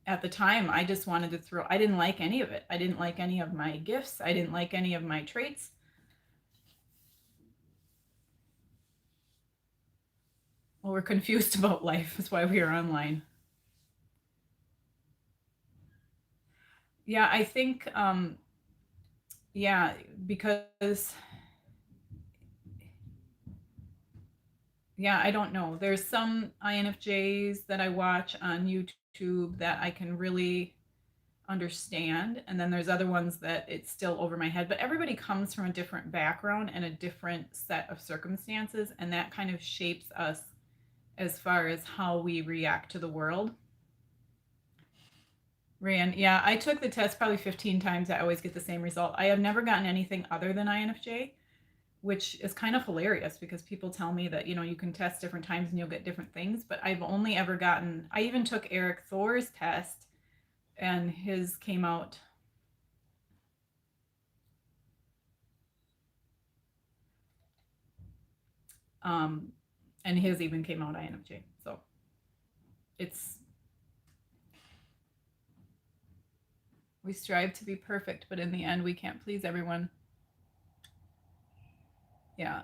Speaker 1: at the time, I just wanted to I didn't like any of it. I didn't like any of my gifts. I didn't like any of my traits. Well, we're confused about life. That's why we are online. Yeah, I think, yeah, because Yeah, I don't know. There's some INFJs that I watch on YouTube that I can really understand, and then there's other ones that it's still over my head. But everybody comes from a different background and a different set of circumstances, and that kind of shapes us as far as how we react to the world. Rand, yeah, I took the test probably 15 times. I always get the same result. I have never gotten anything other than INFJ, which is kind of hilarious because people tell me that, you can test different times and you'll get different things. But I've only ever gotten, I even took Eric Thor's test and his came out. Um, and his even came out INFJ. So it's, we strive to be perfect, but in the end, we can't please everyone. Yeah.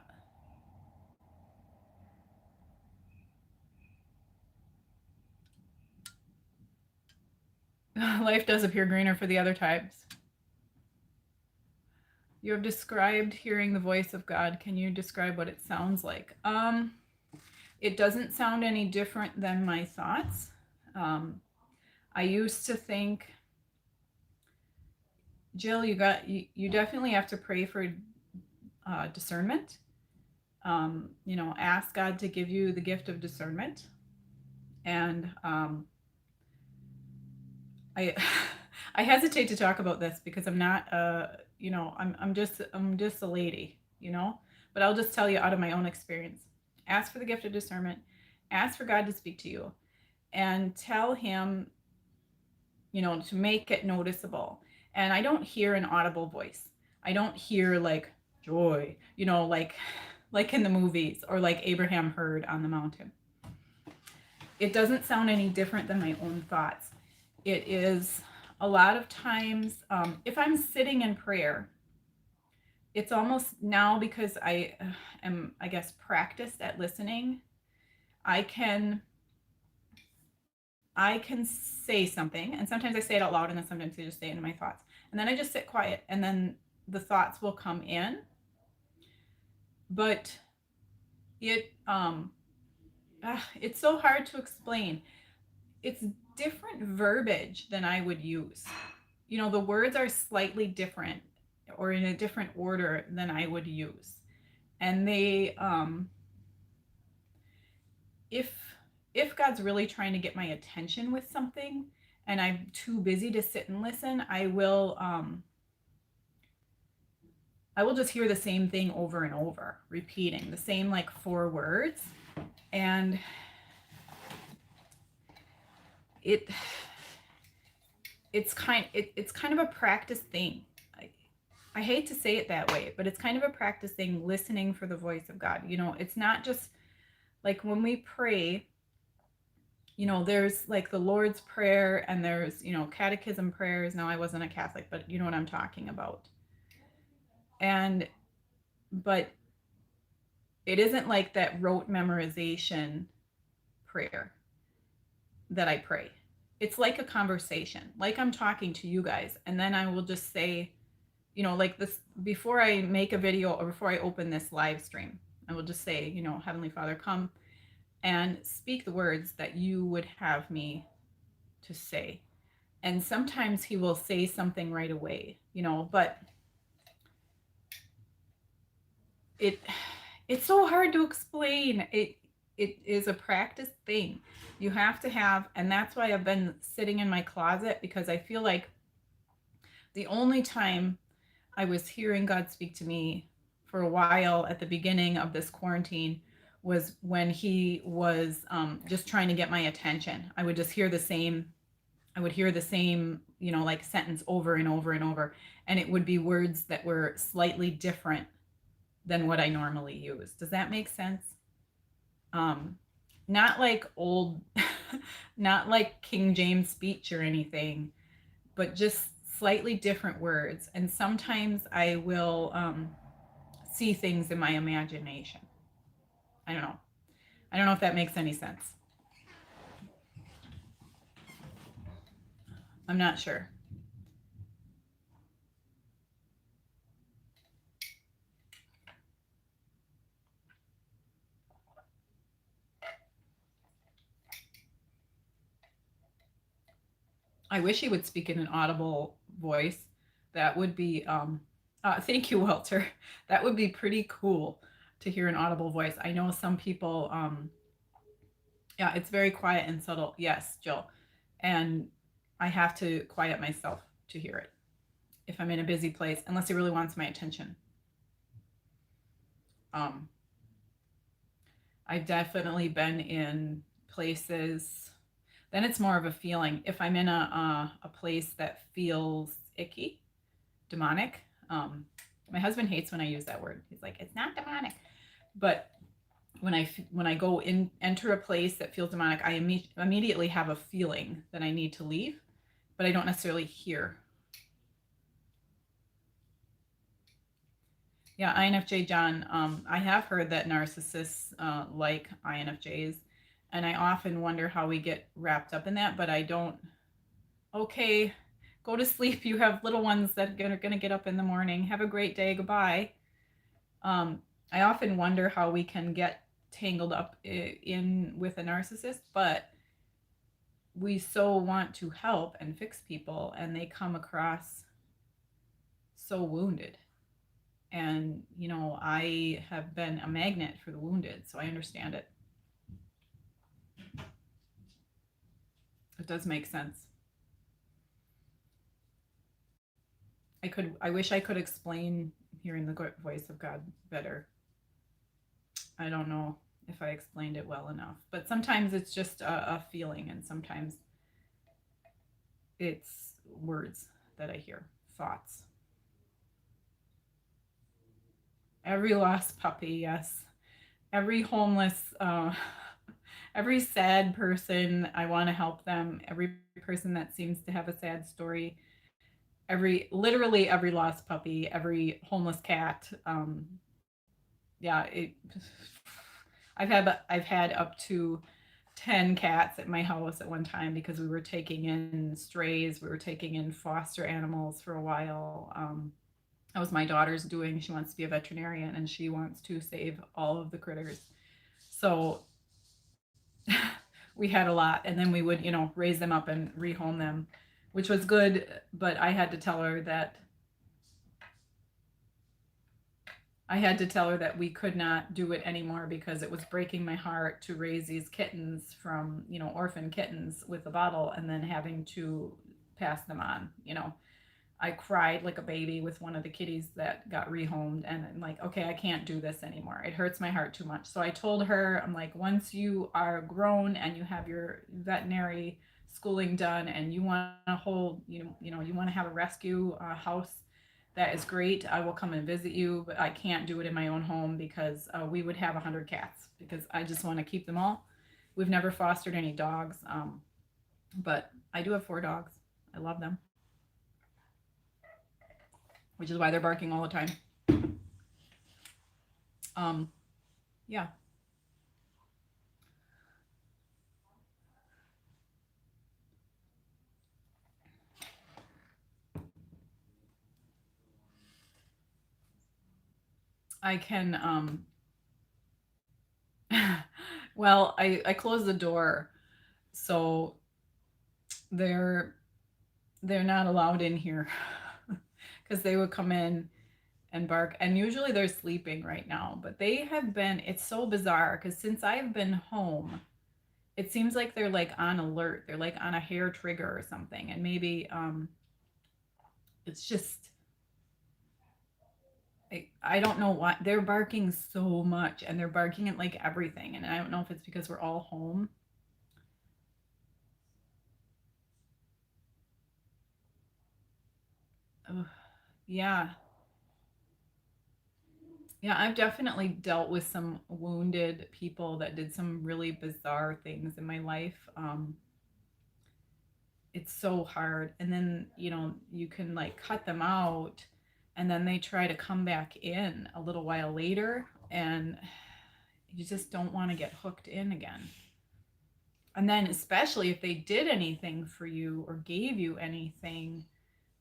Speaker 1: Life does appear greener for the other types. You have described hearing the voice of God. Can you describe what it sounds like? It doesn't sound any different than my thoughts. I used to think, Jill, you definitely have to pray for discernment. Ask God to give you the gift of discernment. And I I hesitate to talk about this because I'm not I'm just a lady. But I'll just tell you out of my own experience. Ask for the gift of discernment. Ask for God to speak to you and tell him, to make it noticeable. And I don't hear an audible voice. I don't hear like joy, like in the movies or like Abraham heard on the mountain. It doesn't sound any different than my own thoughts. It is a lot of times, if I'm sitting in prayer, it's almost now because I am, I guess, practiced at listening. I can I can say something, and sometimes I say it out loud, and then sometimes I just say it in my thoughts, and then I just sit quiet, and then the thoughts will come in. But it's so hard to explain. It's different verbiage than I would use. The words are slightly different or in a different order than I would use. And they if if God's really trying to get my attention with something and I'm too busy to sit and listen, I will just hear the same thing over and over, repeating the same like four words. And it it's kind of a practice thing. I hate to say it that way, but it's kind of a practice thing, listening for the voice of God. It's not just like when we pray, there's like the Lord's Prayer and there's, catechism prayers. Now, I wasn't a Catholic, but you know what I'm talking about. But it isn't like that rote memorization prayer that I pray. It's like a conversation, like I'm talking to you guys. And then I will just say, like this, before I make a video or before I open this live stream, I will just say, Heavenly Father, come and speak the words that you would have me to say. And sometimes he will say something right away, but it it's so hard to explain. It is a practice thing. You have to have, and that's why I've been sitting in my closet, because I feel like the only time I was hearing God speak to me for a while at the beginning of this quarantine was when he was just trying to get my attention. I would hear the same, like sentence over and over and over. And it would be words that were slightly different than what I normally use. Does that make sense? Not like old, not like King James speech or anything, but just slightly different words. And sometimes I will see things in my imagination. I don't know. I don't know if that makes any sense. I'm not sure. I wish he would speak in an audible voice. That would be, thank you, Walter. That would be pretty cool to hear an audible voice. I know some people, yeah, it's very quiet and subtle. Yes, Jill. And I have to quiet myself to hear it if I'm in a busy place, unless he really wants my attention. Um, I've definitely been in places, then it's more of a feeling. If I'm in a place that feels icky, demonic, my husband hates when I use that word. He's like, it's not demonic. But when I go in, enter a place that feels demonic, I immediately have a feeling that I need to leave, but I don't necessarily hear. Yeah, INFJ John. I have heard that narcissists like INFJs, and I often wonder how we get wrapped up in that. But I don't. Okay, go to sleep. You have little ones that are going to get up in the morning. Have a great day. Goodbye. Um, I often wonder how we can get tangled up in with a narcissist, but we so want to help and fix people, and they come across so wounded. And I have been a magnet for the wounded, so I understand it. It does make sense. I wish I could explain hearing the voice of God better. I don't know if I explained it well enough, but sometimes it's just a feeling, and sometimes it's words that I hear, thoughts. Every lost puppy, yes. Every homeless, every sad person, I want to help them. Every person that seems to have a sad story, literally every lost puppy, every homeless cat. Yeah, I've had up to 10 cats at my house at one time because we were taking in strays, we were taking in foster animals for a while. That was my daughter's doing. She wants to be a veterinarian and she wants to save all of the critters. So we had a lot, and then we would, raise them up and rehome them, which was good. But I had to tell her that we could not do it anymore because it was breaking my heart to raise these kittens from, orphan kittens with a bottle and then having to pass them on. I cried like a baby with one of the kitties that got rehomed, and I'm like, okay, I can't do this anymore. It hurts my heart too much. So I told her, I'm like, once you are grown and you have your veterinary schooling done and you want to hold, you want to have a rescue house, that is great. I will come and visit you, but I can't do it in my own home because we would have 100 cats because I just want to keep them all. We've never fostered any dogs, but I do have 4 dogs. I love them, which is why they're barking all the time. Um, yeah. I can, well, I closed the door, so they're they're not allowed in here because they would come in and bark, and usually they're sleeping right now, but they have been, it's so bizarre because since I've been home, it seems like they're like on alert. They're like on a hair trigger or something, and maybe it's just I don't know why they're barking so much, and they're barking at like everything, and I don't know if it's because we're all home. Ugh, yeah. Yeah, I've definitely dealt with some wounded people that did some really bizarre things in my life. It's so hard. And then, you can like cut them out, and then they try to come back in a little while later, and you just don't want to get hooked in again. And then, especially if they did anything for you or gave you anything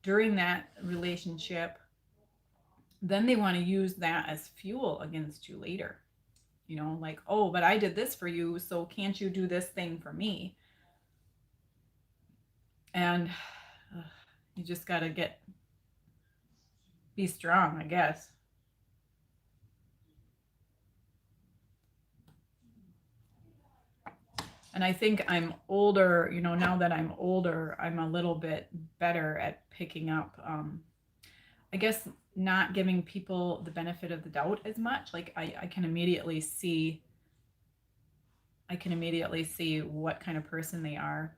Speaker 1: during that relationship, then they want to use that as fuel against you later. Like, oh, but I did this for you, so can't you do this thing for me? And you just got to be strong, I guess. And I think I'm older, now that I'm older, I'm a little bit better at picking up, I guess, not giving people the benefit of the doubt as much. Like I can immediately see, what kind of person they are.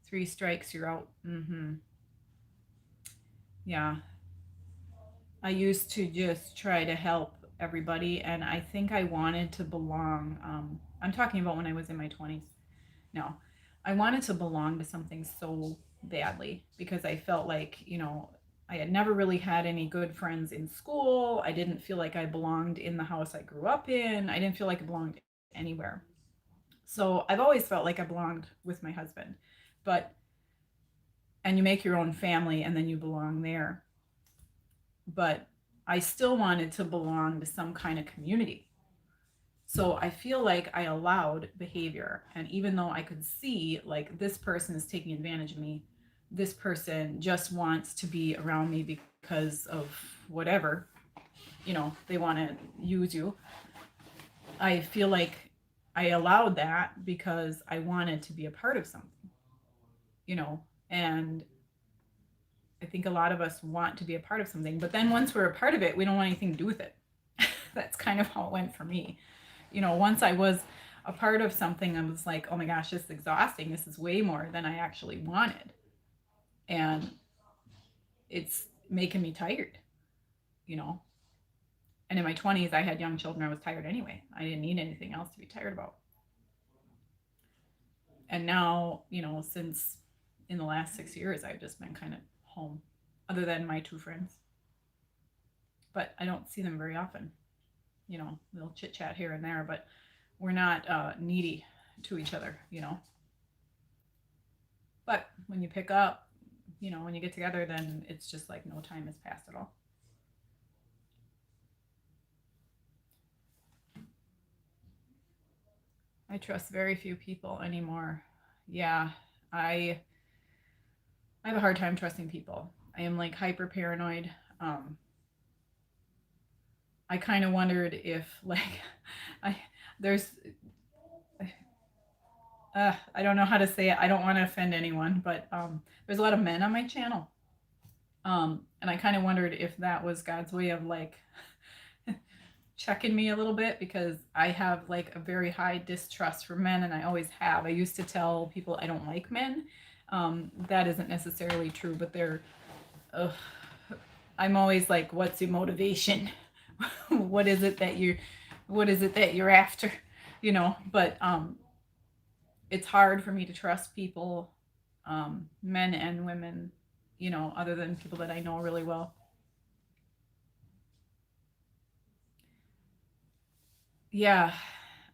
Speaker 1: 3 strikes, you're out. Yeah. I used to just try to help everybody, and I think I wanted to belong. I'm talking about when I was in my 20s. No, I wanted to belong to something so badly because I felt like, I had never really had any good friends in school. I didn't feel like I belonged in the house I grew up in. I didn't feel like I belonged anywhere. So I've always felt like I belonged with my husband. But, and you make your own family and then you belong there. But I still wanted to belong to some kind of community. So I feel like I allowed behavior. And even though I could see, like, this person is taking advantage of me, this person just wants to be around me because of whatever, they want to use you. I feel like I allowed that because I wanted to be a part of something, and I think a lot of us want to be a part of something. But then once we're a part of it, we don't want anything to do with it. That's kind of how it went for me. Once I was a part of something, I was like, oh my gosh, this is exhausting. This is way more than I actually wanted. And it's making me tired, you know. And in my 20s, I had young children. I was tired anyway. I didn't need anything else to be tired about. And now, since in the last 6 years, I've just been kind of home, other than my 2 friends. But I don't see them very often. We'll chit chat here and there, but we're not needy to each other. But when you pick up, when you get together, then it's just like no time has passed at all. I trust very few people anymore. Yeah, I I have a hard time trusting people. I am like hyper paranoid. Um, I kind of wondered if like I there's I don't know how to say it. I don't want to offend anyone, but there's a lot of men on my channel. And I kind of wondered if that was God's way of like checking me a little bit, because I have like a very high distrust for men, and I always have. I used to tell people I don't like men. That isn't necessarily true, but uh, I'm always like, what's your motivation? what is it that you what is it that you're after? But it's hard for me to trust people, men and women, other than people that I know really well. Yeah.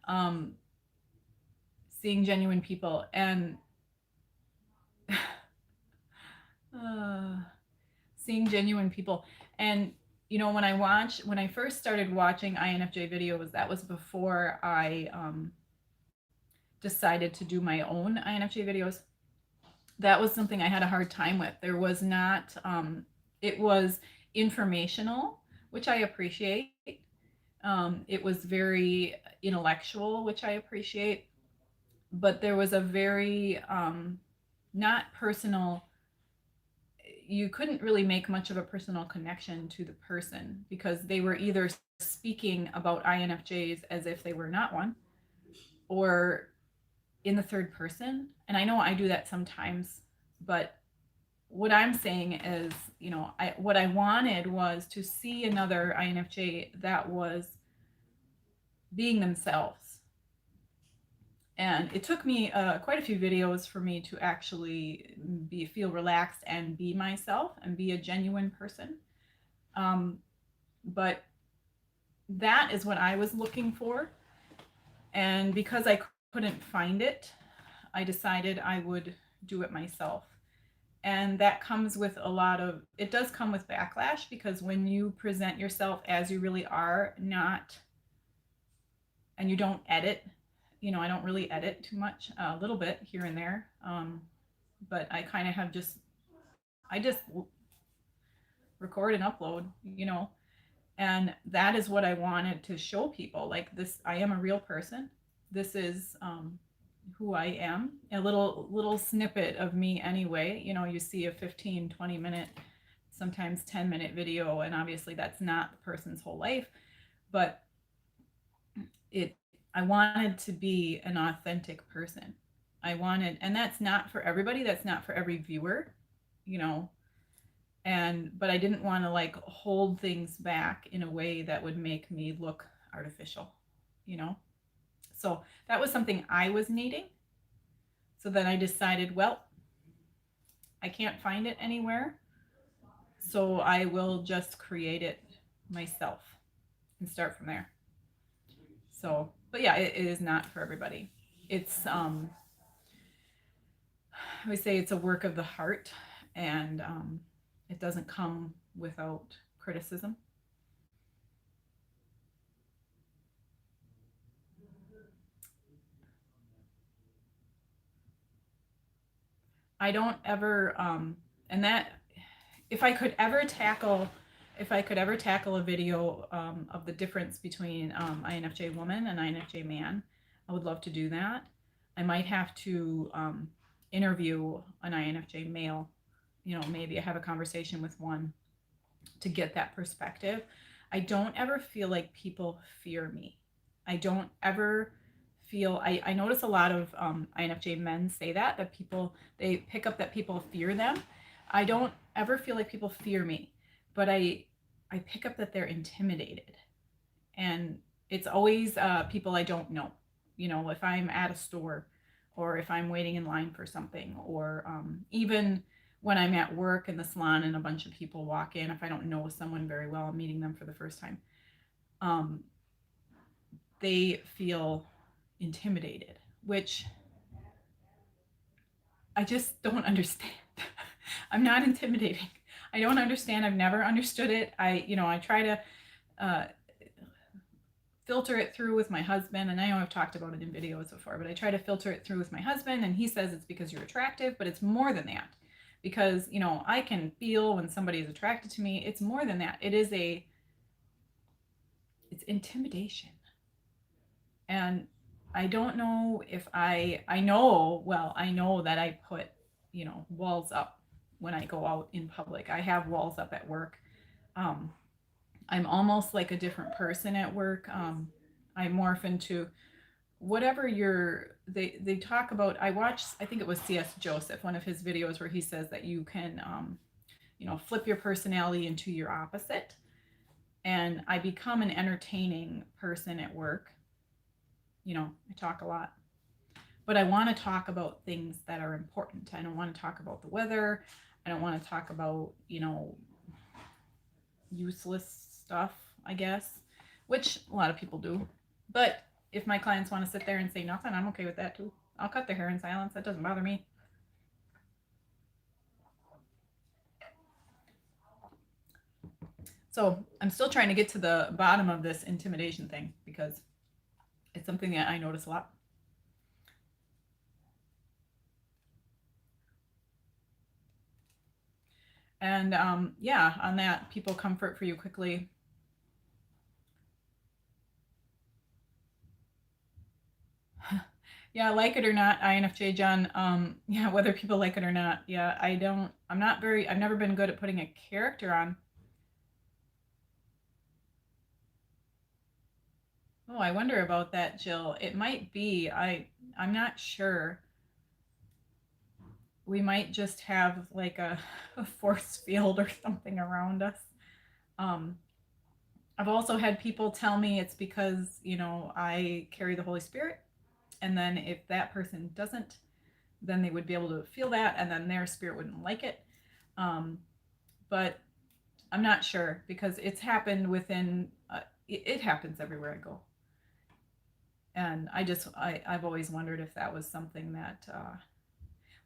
Speaker 1: Um, Seeing genuine people, and uh, seeing genuine people. And when I first started watching INFJ videos, that was before I decided to do my own INFJ videos. That was something I had a hard time with. There was not, it was informational, which I appreciate. It was very intellectual, which I appreciate. But there was a very not personal, you couldn't really make much of a personal connection to the person, because they were either speaking about INFJs as if they were not one, or in the third person. And I know I do that sometimes, but what I'm saying is, what I wanted was to see another INFJ that was being themselves. And it took me quite a few videos for me to actually feel relaxed and be myself and be a genuine person. Um, but that is what I was looking for. And because I couldn't find it, I decided I would do it myself. And that comes with it does come with backlash, because when you present yourself as you really are, not, and you don't edit I don't really edit too much, a little bit here and there. But I kind of have I just record and upload. And that is what I wanted to show people. Like this, I am a real person. This is who I am. A little snippet of me anyway. You see a 15, 20 minute, sometimes 10-minute video, and obviously that's not the person's whole life, but I wanted to be an authentic person. And that's not for everybody, that's not for every viewer, you know, but I didn't want to like hold things back in a way that would make me look artificial, you know? So that was something I was needing. So then I decided, well, I can't find it anywhere. So I will just create it myself and start from there. So, but yeah, it is not for everybody. It's, I would say it's a work of the heart, and it doesn't come without criticism. I don't ever, and that if I could ever tackle, a video of the difference between INFJ woman and INFJ man, I would love to do that. I might have to interview an INFJ male. Maybe I have a conversation with one to get that perspective. I don't ever feel like people fear me. I don't ever feel, I notice a lot of INFJ men say that they pick up that people fear them. I don't ever feel like people fear me, but I pick up that they're intimidated. And it's always people I don't know. If I'm at a store, or if I'm waiting in line for something, or even when I'm at work in the salon and a bunch of people walk in, if I don't know someone very well, I'm meeting them for the first time, they feel intimidated, which I just don't understand. I'm not intimidating. I don't understand. I've never understood it. I try to filter it through with my husband, and I know I've talked about it in videos before, but I try to filter it through with my husband, and he says it's because you're attractive, but it's more than that. Because, I can feel when somebody is attracted to me. It's more than that. It's intimidation. And I don't know if I know that I put, walls up when I go out in public. I have walls up at work. I'm almost like a different person at work. I morph into whatever they talk about. I think it was C.S. Joseph, one of his videos where he says that you can, flip your personality into your opposite. And I become an entertaining person at work. I talk a lot, but I want to talk about things that are important. I don't want to talk about the weather. I don't want to talk about, useless stuff, I guess, which a lot of people do. But if my clients want to sit there and say nothing, I'm okay with that too. I'll cut their hair in silence. That doesn't bother me. So I'm still trying to get to the bottom of this intimidation thing, because it's something that I notice a lot. And yeah, on that, people comfort for you quickly. Yeah, like it or not, INFJ John. Yeah, whether people like it or not. Yeah, I've never been good at putting a character on. Oh, I wonder about that, Jill. It might be. I'm not sure. We might just have like a force field or something around us. Um, I've also had people tell me it's because, I carry the Holy Spirit. And then if that person doesn't, then they would be able to feel that, and then their spirit wouldn't like it. But I'm not sure, because it's happened it happens everywhere I go. And I've always wondered if that was something that,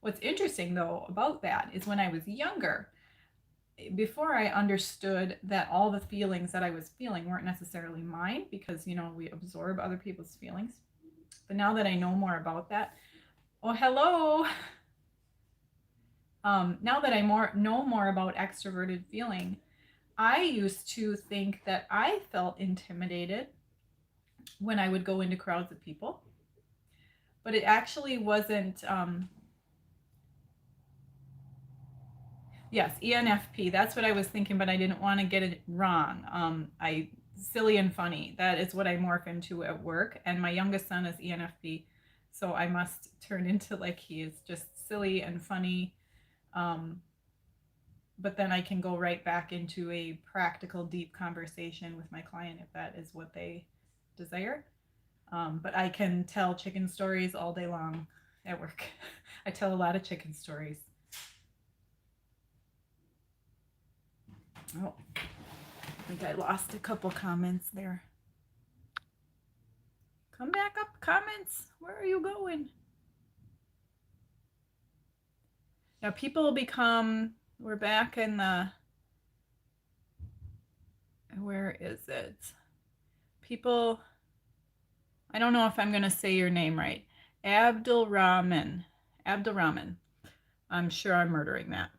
Speaker 1: what's interesting though about that is when I was younger, before I understood that all the feelings that I was feeling weren't necessarily mine, because, we absorb other people's feelings. But now that I know more about that, oh, hello. Now that I know more about extroverted feeling, I used to think that I felt intimidated when I would go into crowds of people, but it actually wasn't. Yes, ENFP. That's what I was thinking, but I didn't want to get it wrong. I silly and funny. That is what I morph into at work, and my youngest son is ENFP, so I must turn into like he is, just silly and funny. Um, but then I can go right back into a practical, deep conversation with my client if that is what they desire. But I can tell chicken stories all day long at work. I tell a lot of chicken stories. Oh, I think I lost a couple comments there. Come back up, comments. Where are you going? Now, people become, we're back in the, where is it? People, I don't know if I'm going to say your name right. Abdul Rahman. Abdul Rahman. I'm sure I'm murdering that.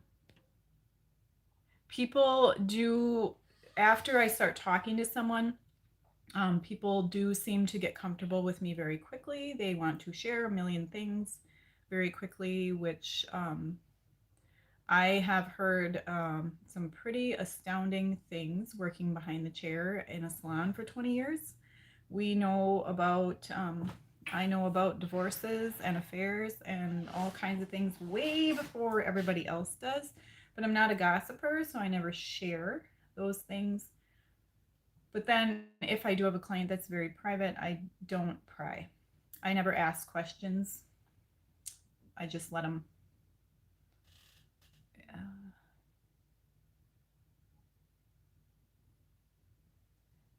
Speaker 1: People do, after I start talking to someone, people do seem to get comfortable with me very quickly. They want to share a million things very quickly, which I have heard some pretty astounding things working behind the chair in a salon for 20 years. We know about, I know about divorces and affairs and all kinds of things way before everybody else does. But I'm not a gossiper, so I never share those things. But then if I do have a client that's very private, I don't pry. I never ask questions. I just let them.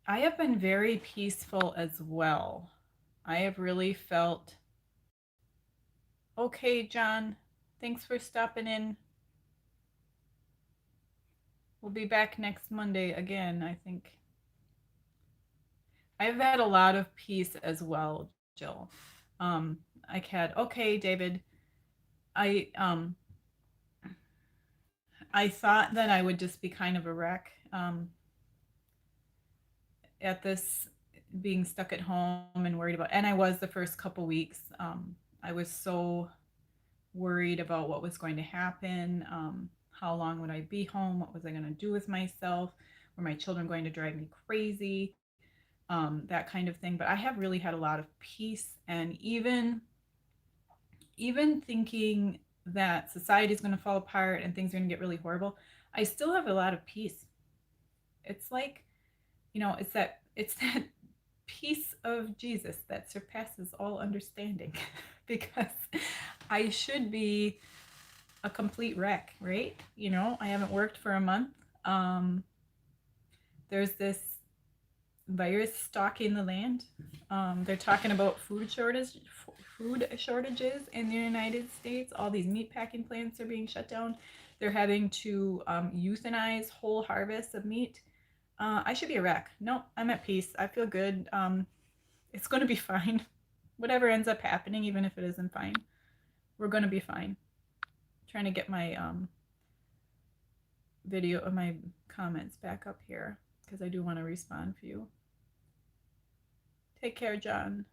Speaker 1: I have been very peaceful as well. I have really felt, okay, John, thanks for stopping in. We'll be back next Monday again, I think. I've had a lot of peace as well, Jill. I had, okay, David, I I thought that I would just be kind of a wreck at this, being stuck at home and worried about, and I was the first couple weeks. I was so worried about what was going to happen. How long would I be home? What was I going to do with myself? Were my children going to drive me crazy? That kind of thing. But I have really had a lot of peace, and even thinking that society is going to fall apart and things are going to get really horrible, I still have a lot of peace. It's like, it's that peace of Jesus that surpasses all understanding. Because I should be a complete wreck, right? I haven't worked for a month. There's this virus stalking the land. They're talking about food shortages in the United States. All these meat packing plants are being shut down. They're having to euthanize whole harvests of meat. I should be a wreck. No, I'm at peace. I feel good. It's going to be fine. Whatever ends up happening, even if it isn't fine, we're going to be fine. I'm trying to get my video of my comments back up here because I do want to respond for you. Take care, John.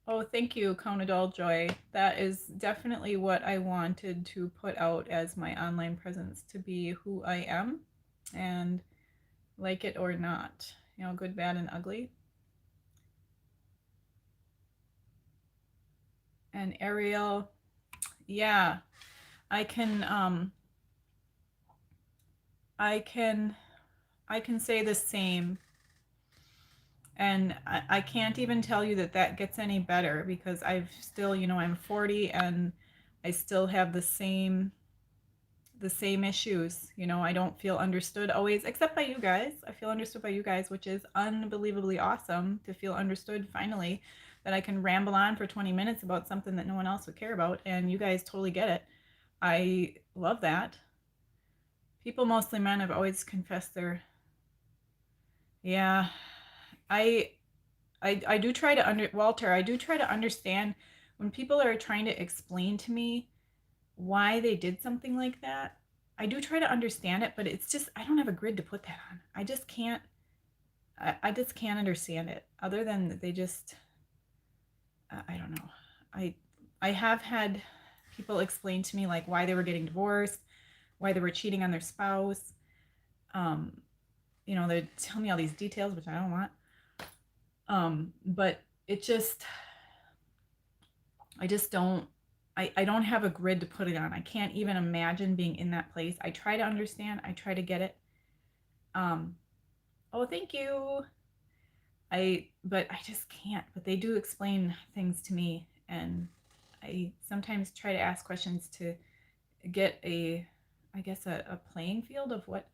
Speaker 1: Oh, thank you, Conadol Joy. That is definitely what I wanted to put out as my online presence, to be who I am, and like it or not, good, bad, and ugly. And Ariel, yeah, I can say the same. And I can't even tell you that gets any better, because I've still, I'm 40 and I still have the same issues. I don't feel understood always, except by you guys. I feel understood by you guys, which is unbelievably awesome to feel understood finally, that I can ramble on for 20 minutes about something that no one else would care about, and you guys totally get it. I love that. People, mostly men, have always confessed their. Yeah, I I do try to Walter, I do try to understand when people are trying to explain to me why they did something like that. I do try to understand it, but it's just I don't have a grid to put that on. I just can't. I just can't understand it. Other than that they just, I don't know. I I have had people explain to me like why they were getting divorced, why they were cheating on their spouse. Um, they tell me all these details, which I don't want. But it just, I just don't, I don't have a grid to put it on. I can't even imagine being in that place. I try to understand, I try to get it. Um, oh, thank you. But I just can't. But they do explain things to me, and I sometimes try to ask questions to get I guess, a playing field of what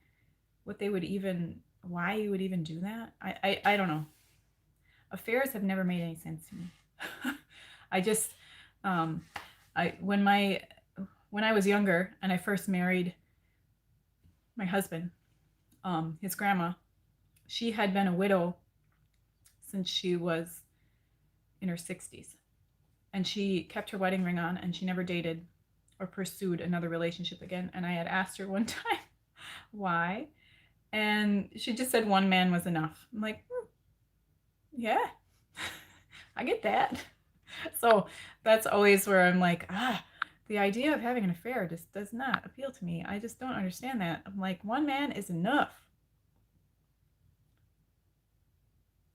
Speaker 1: they would even, why you would even do that. I don't know. Affairs have never made any sense to me. I just, um, when I was younger and I first married my husband, his grandma, she had been a widow since she was in her 60s, and she kept her wedding ring on, and she never dated or pursued another relationship again. And I had asked her one time why, and she just said one man was enough. I'm like, yeah, I get that. So that's always where I'm like, the idea of having an affair just does not appeal to me. I just don't understand that. I'm like, one man is enough.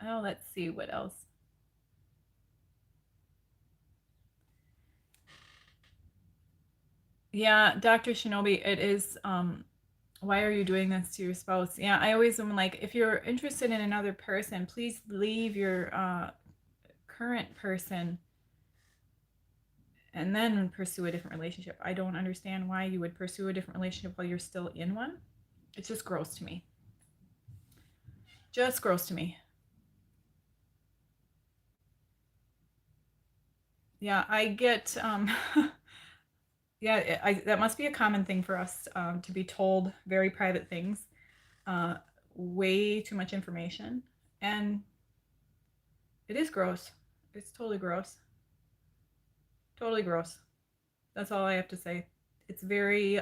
Speaker 1: Oh, let's see what else. Yeah, Dr. Shinobi, it is, why are you doing this to your spouse? Yeah, I always am like, if you're interested in another person, please leave your current person and then pursue a different relationship. I don't understand why you would pursue a different relationship while you're still in one. It's just gross to me. Just gross to me. Yeah, I get, yeah, that must be a common thing for us, to be told very private things, uh, way too much information. And it is gross. It's totally gross. Totally gross. That's all I have to say. It's very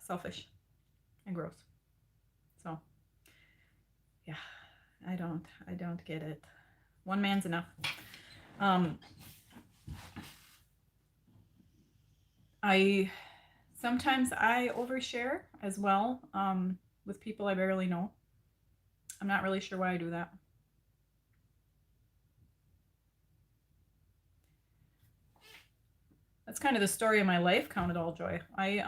Speaker 1: selfish and gross. So, yeah, I don't get it. One man's enough. Um, I sometimes I overshare as well, with people I barely know. I'm not really sure why I do that. That's kind of the story of my life, count it all joy. I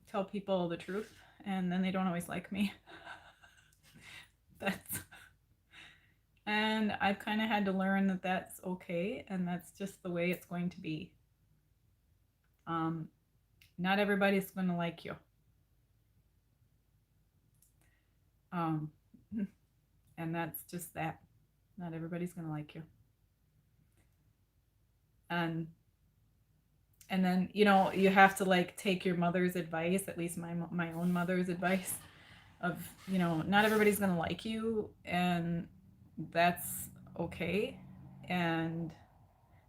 Speaker 1: tell people the truth, and then they don't always like me. That's and I've kind of had to learn that that's okay, and that's just the way it's going to be. Um, Not everybody's going to like you, um, and that's just that. Not everybody's going to like you, and then you have to like take your mother's advice, at least my own mother's advice of not everybody's going to like you, and that's okay. And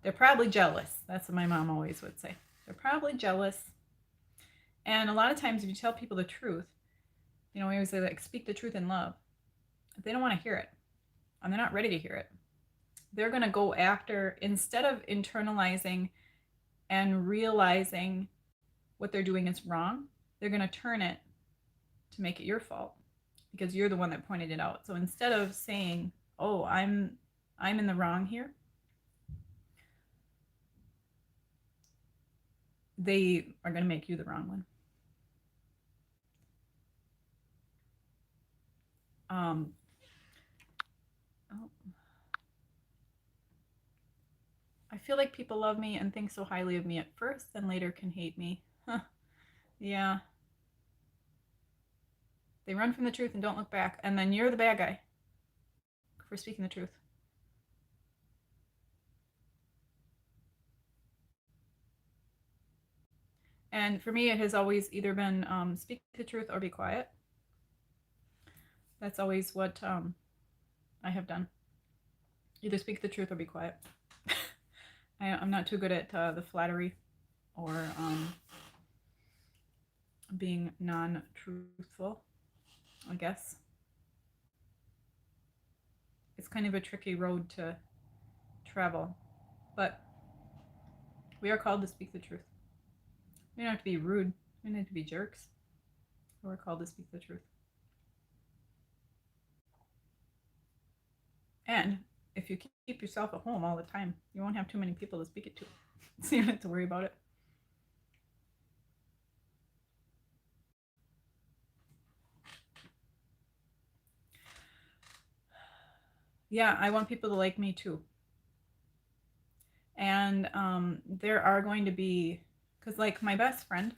Speaker 1: they're probably jealous. That's what my mom always would say. They're probably jealous. And a lot of times if you tell people the truth, we always say like speak the truth in love. If they don't want to hear it and they're not ready to hear it, they're going to go after, instead of internalizing and realizing what they're doing is wrong, they're going to turn it to make it your fault because you're the one that pointed it out. So instead of saying, "Oh, I'm in the wrong here," they are going to make you the wrong one. Um, oh, I feel like people love me and think so highly of me at first, and later can hate me. Huh. Yeah, they run from the truth and don't look back, and then you're the bad guy for speaking the truth. And for me, it has always either been speak the truth or be quiet. That's always what I have done. Either speak the truth or be quiet. I'm not too good at the flattery or being non-truthful, I guess. It's kind of a tricky road to travel, but we are called to speak the truth. We don't have to be rude. We don't have to be jerks. We're called to speak the truth. And if you keep yourself at home all the time, you won't have too many people to speak it to. So you don't have to worry about it. Yeah, I want people to like me too. And there are going to be, because like my best friend,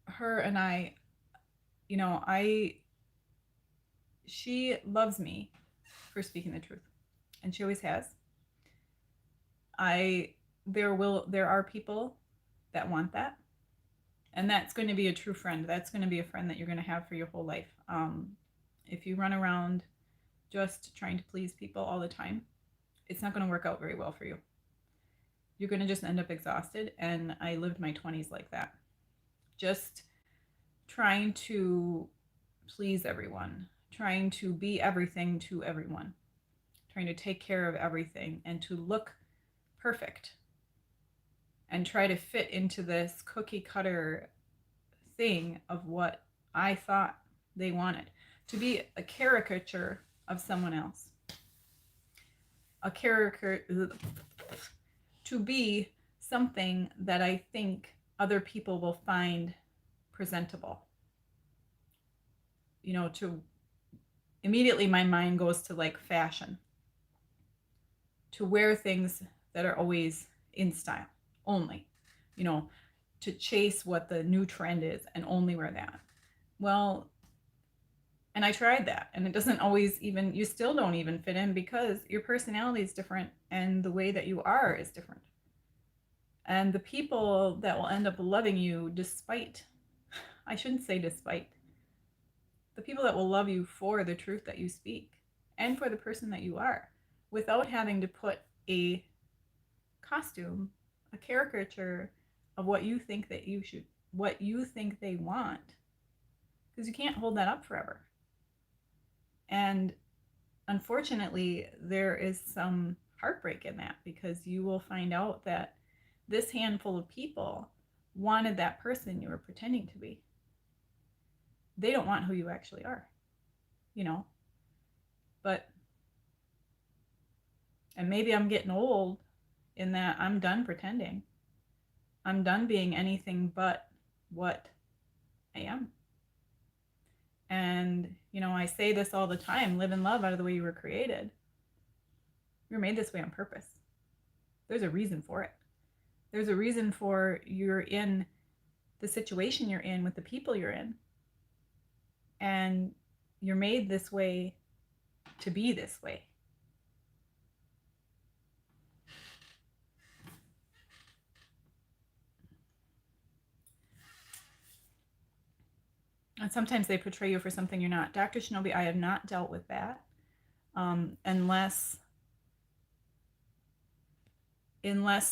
Speaker 1: her and I, she loves me for speaking the truth, and she always has. There are people that want that, and that's going to be a true friend. That's going to be a friend that you're going to have for your whole life. If you run around just trying to please people all the time, it's not going to work out very well for you. You're going to just end up exhausted, and I lived my 20s like that. Just trying to please everyone, trying to be everything to everyone, trying to take care of everything and to look perfect and try to fit into this cookie cutter thing of what I thought they wanted. To be a caricature of someone else. A caricature, to be something that I think other people will find presentable. To immediately my mind goes to like fashion. To wear things that are always in style only, to chase what the new trend is and only wear that. Well, and I tried that, and it doesn't always even, you still don't even fit in because your personality is different and the way that you are is different. And the people that will end up loving you despite, I shouldn't say despite, the people that will love you for the truth that you speak and for the person that you are, without having to put a costume, a caricature of what you think that you should, what you think they want, because you can't hold that up forever. And unfortunately, there is some heartbreak in that, because you will find out that this handful of people wanted that person you were pretending to be. They don't want who you actually are, but, and maybe I'm getting old in that I'm done pretending. I'm done being anything but what I am. And, I say this all the time, live in love out of the way you were created. You're made this way on purpose. There's a reason for it. There's a reason for you're in the situation you're in with the people you're in. And you're made this way to be this way. And sometimes they portray you for something you're not. Dr. Shinobi, I have not dealt with that. Unless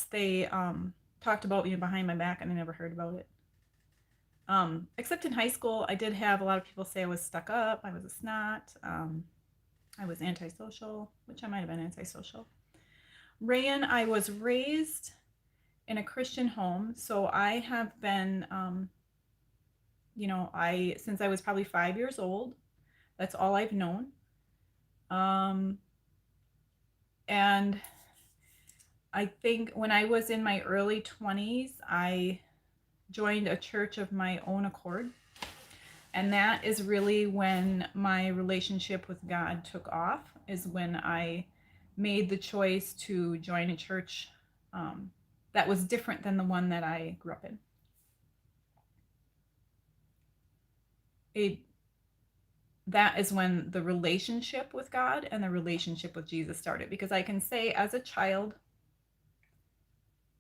Speaker 1: they talked about me behind my back and I never heard about it. Except in high school, I did have a lot of people say I was stuck up, I was a snot, I was antisocial, which I might have been antisocial. Rayan, I was raised in a Christian home, so I have been, since I was probably 5 years old, that's all I've known. And I think when I was in my early 20s, I joined a church of my own accord. And that is really when my relationship with God took off, is when I made the choice to join a church that was different than the one that I grew up in. That is when the relationship with God and the relationship with Jesus started. Because I can say, as a child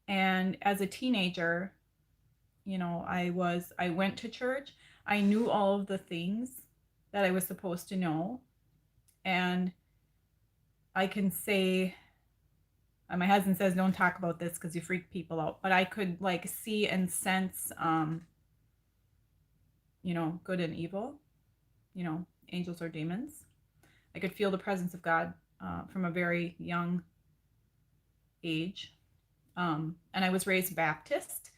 Speaker 1: and as a teenager, I went to church. I knew all of the things that I was supposed to know. And I can say, my husband says, don't talk about this because you freak people out. But I could like see and sense, good and evil, angels or demons. I could feel the presence of God from a very young age. And I was raised Baptist.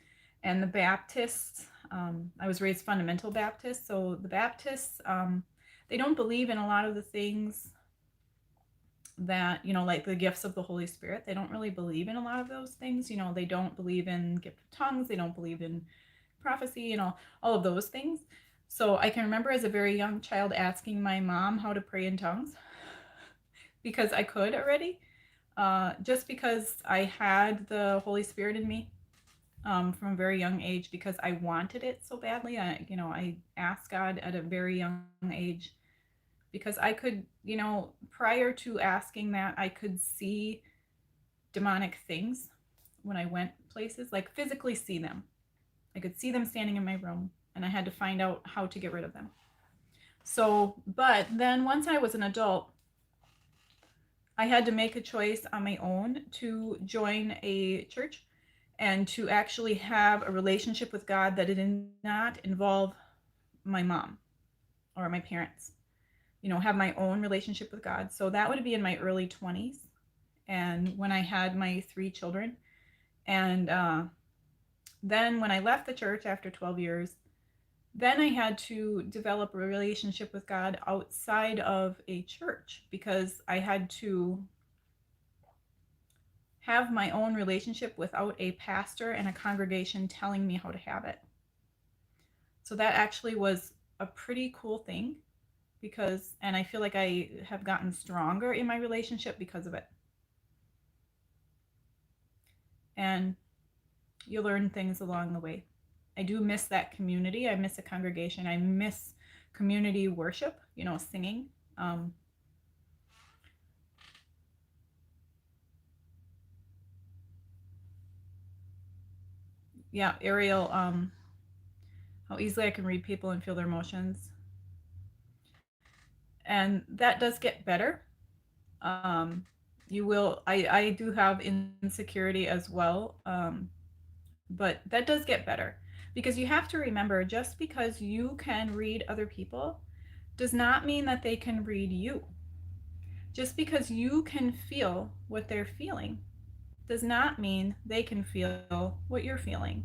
Speaker 1: And the Baptists, I was raised fundamental Baptist. So the Baptists, they don't believe in a lot of the things that, like the gifts of the Holy Spirit. They don't really believe in a lot of those things. They don't believe in gift of tongues. They don't believe in prophecy, all of those things. So I can remember as a very young child asking my mom how to pray in tongues because I could already, just because I had the Holy Spirit in me from a very young age because I wanted it so badly. I asked God at a very young age because I could, prior to asking that, I could see demonic things when I went places, like physically see them. I could see them standing in my room, and I had to find out how to get rid of them. So, but then once I was an adult, I had to make a choice on my own to join a church and to actually have a relationship with God that did not involve my mom or my parents. Have my own relationship with God. So that would be in my early 20s, and when I had my 3 children. And then when I left the church after 12 years, then I had to develop a relationship with God outside of a church because I had to have my own relationship without a pastor and a congregation telling me how to have it. So that actually was a pretty cool thing and I feel like I have gotten stronger in my relationship because of it. And you learn things along the way. I do miss that community. I miss a congregation. I miss community worship, singing. Yeah, Ariel, how easily I can read people and feel their emotions. And that does get better. I do have insecurity as well. But that does get better because you have to remember just because you can read other people does not mean that they can read you. Just because you can feel what they're feeling does not mean they can feel what you're feeling.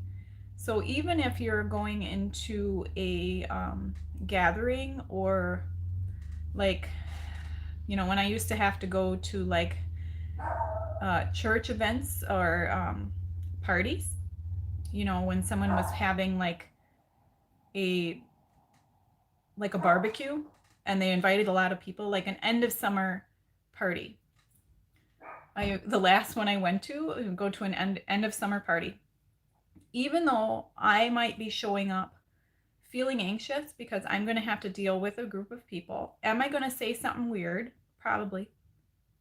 Speaker 1: So even if you're going into a gathering or like, when I used to have to go to like church events or parties, when someone was having a a barbecue and they invited a lot of people, like an end of summer party. The last one I went to, go to an end of summer party. Even though I might be showing up feeling anxious because I'm going to have to deal with a group of people, am I going to say something weird? Probably.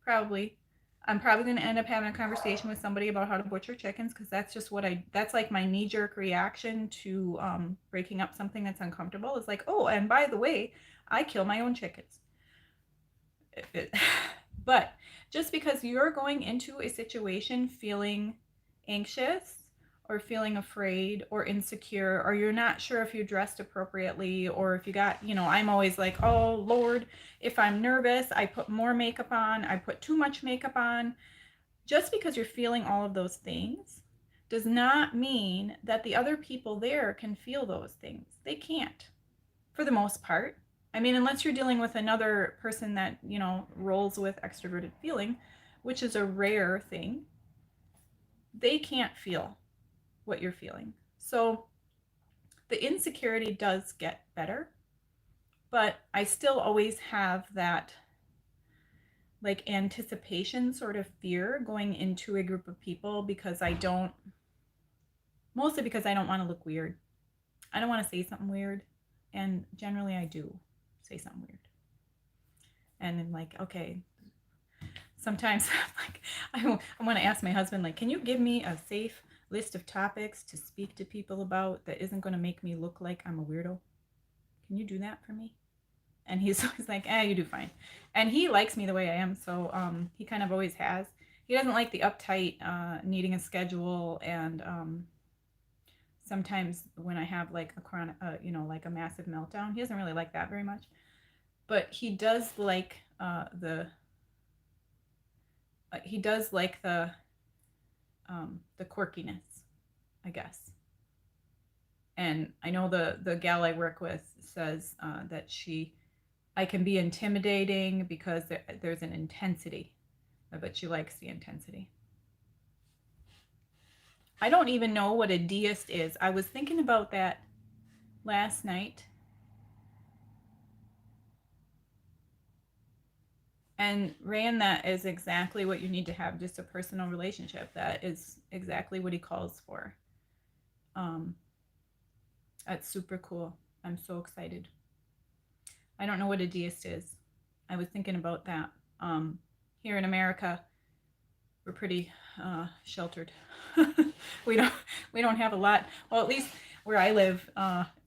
Speaker 1: Probably. I'm probably going to end up having a conversation with somebody about how to butcher chickens because that's just that's like my knee-jerk reaction to breaking up something that's uncomfortable. It's like, oh, and by the way, I kill my own chickens. But just because you're going into a situation feeling anxious or feeling afraid or insecure, or you're not sure if you dressed appropriately, or if you got, I'm always like, oh Lord, if I'm nervous, I put more makeup on, I put too much makeup on. Just because you're feeling all of those things does not mean that the other people there can feel those things. They can't, for the most part. I mean, unless you're dealing with another person that, rolls with extroverted feeling, which is a rare thing, they can't feel what you're feeling. So the insecurity does get better, but I still always have that like anticipation sort of fear going into a group of people mostly because I don't want to look weird. I don't want to say something weird. And generally I do say something weird. And I'm like, okay, sometimes I want to ask my husband, like, can you give me a safe list of topics to speak to people about that isn't going to make me look like I'm a weirdo? Can you do that for me? And he's always like, you do fine. And he likes me the way I am, so he kind of always has. He doesn't like the uptight, needing a schedule, and sometimes when I have like a chronic, like a massive meltdown, he doesn't really like that very much. But he does like the quirkiness, I guess. And I know the gal I work with says that I can be intimidating because there's an intensity, but she likes the intensity. I don't even know what a deist is. I was thinking about that last night. And ran that is exactly what you need to have, just a personal relationship. That is exactly what he calls for. Um, that's super cool. I'm so excited. I don't know what a deist is. I was thinking about that. Here in America, we're pretty sheltered. we don't we don't have a lot. Well, at least where I live,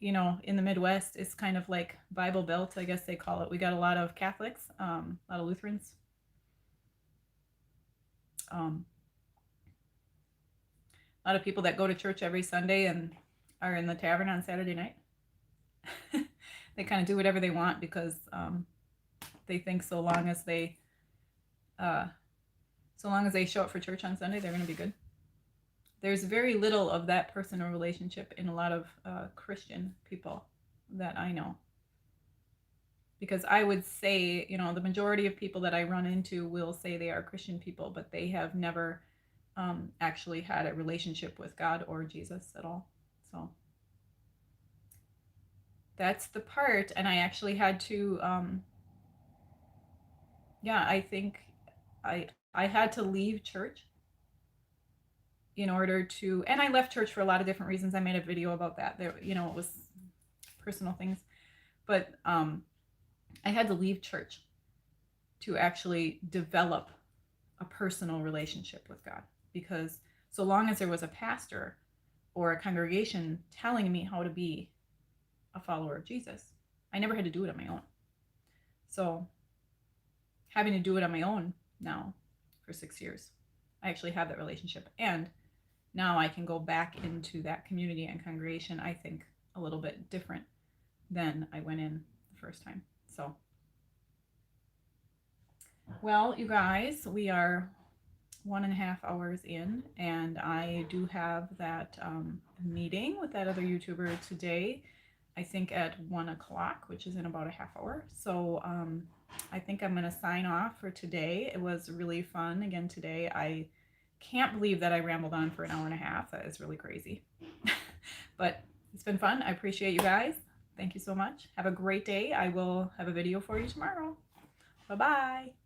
Speaker 1: in the Midwest, it's kind of like Bible Belt, I guess they call it. We got a lot of Catholics, a lot of Lutherans, a lot of people that go to church every Sunday and are in the tavern on Saturday night. They kind of do whatever they want because they think so long as they show up for church on Sunday, they're going to be good. There's very little of that personal relationship in a lot of Christian people that I know. Because I would say, the majority of people that I run into will say they are Christian people, but they have never actually had a relationship with God or Jesus at all. So that's the part. And I actually had to, I think I had to leave church in order to, and I left church for a lot of different reasons. I made a video about that. There, it was personal things, but I had to leave church to actually develop a personal relationship with God, because so long as there was a pastor or a congregation telling me how to be a follower of Jesus, I never had to do it on my own. So having to do it on my own now for 6 years, I actually have that relationship, and now I can go back into that community and congregation, I think, a little bit different than I went in the first time. So, well, you guys, we are 1.5 hours in, and I do have that meeting with that other YouTuber today, I think at 1 o'clock, which is in about a half hour. So I think I'm going to sign off for today. It was really fun again today. I can't believe that I rambled on for an hour and a half. That is really crazy. But it's been fun. I appreciate you guys. Thank you so much. Have a great day. I will have a video for you tomorrow. Bye-bye.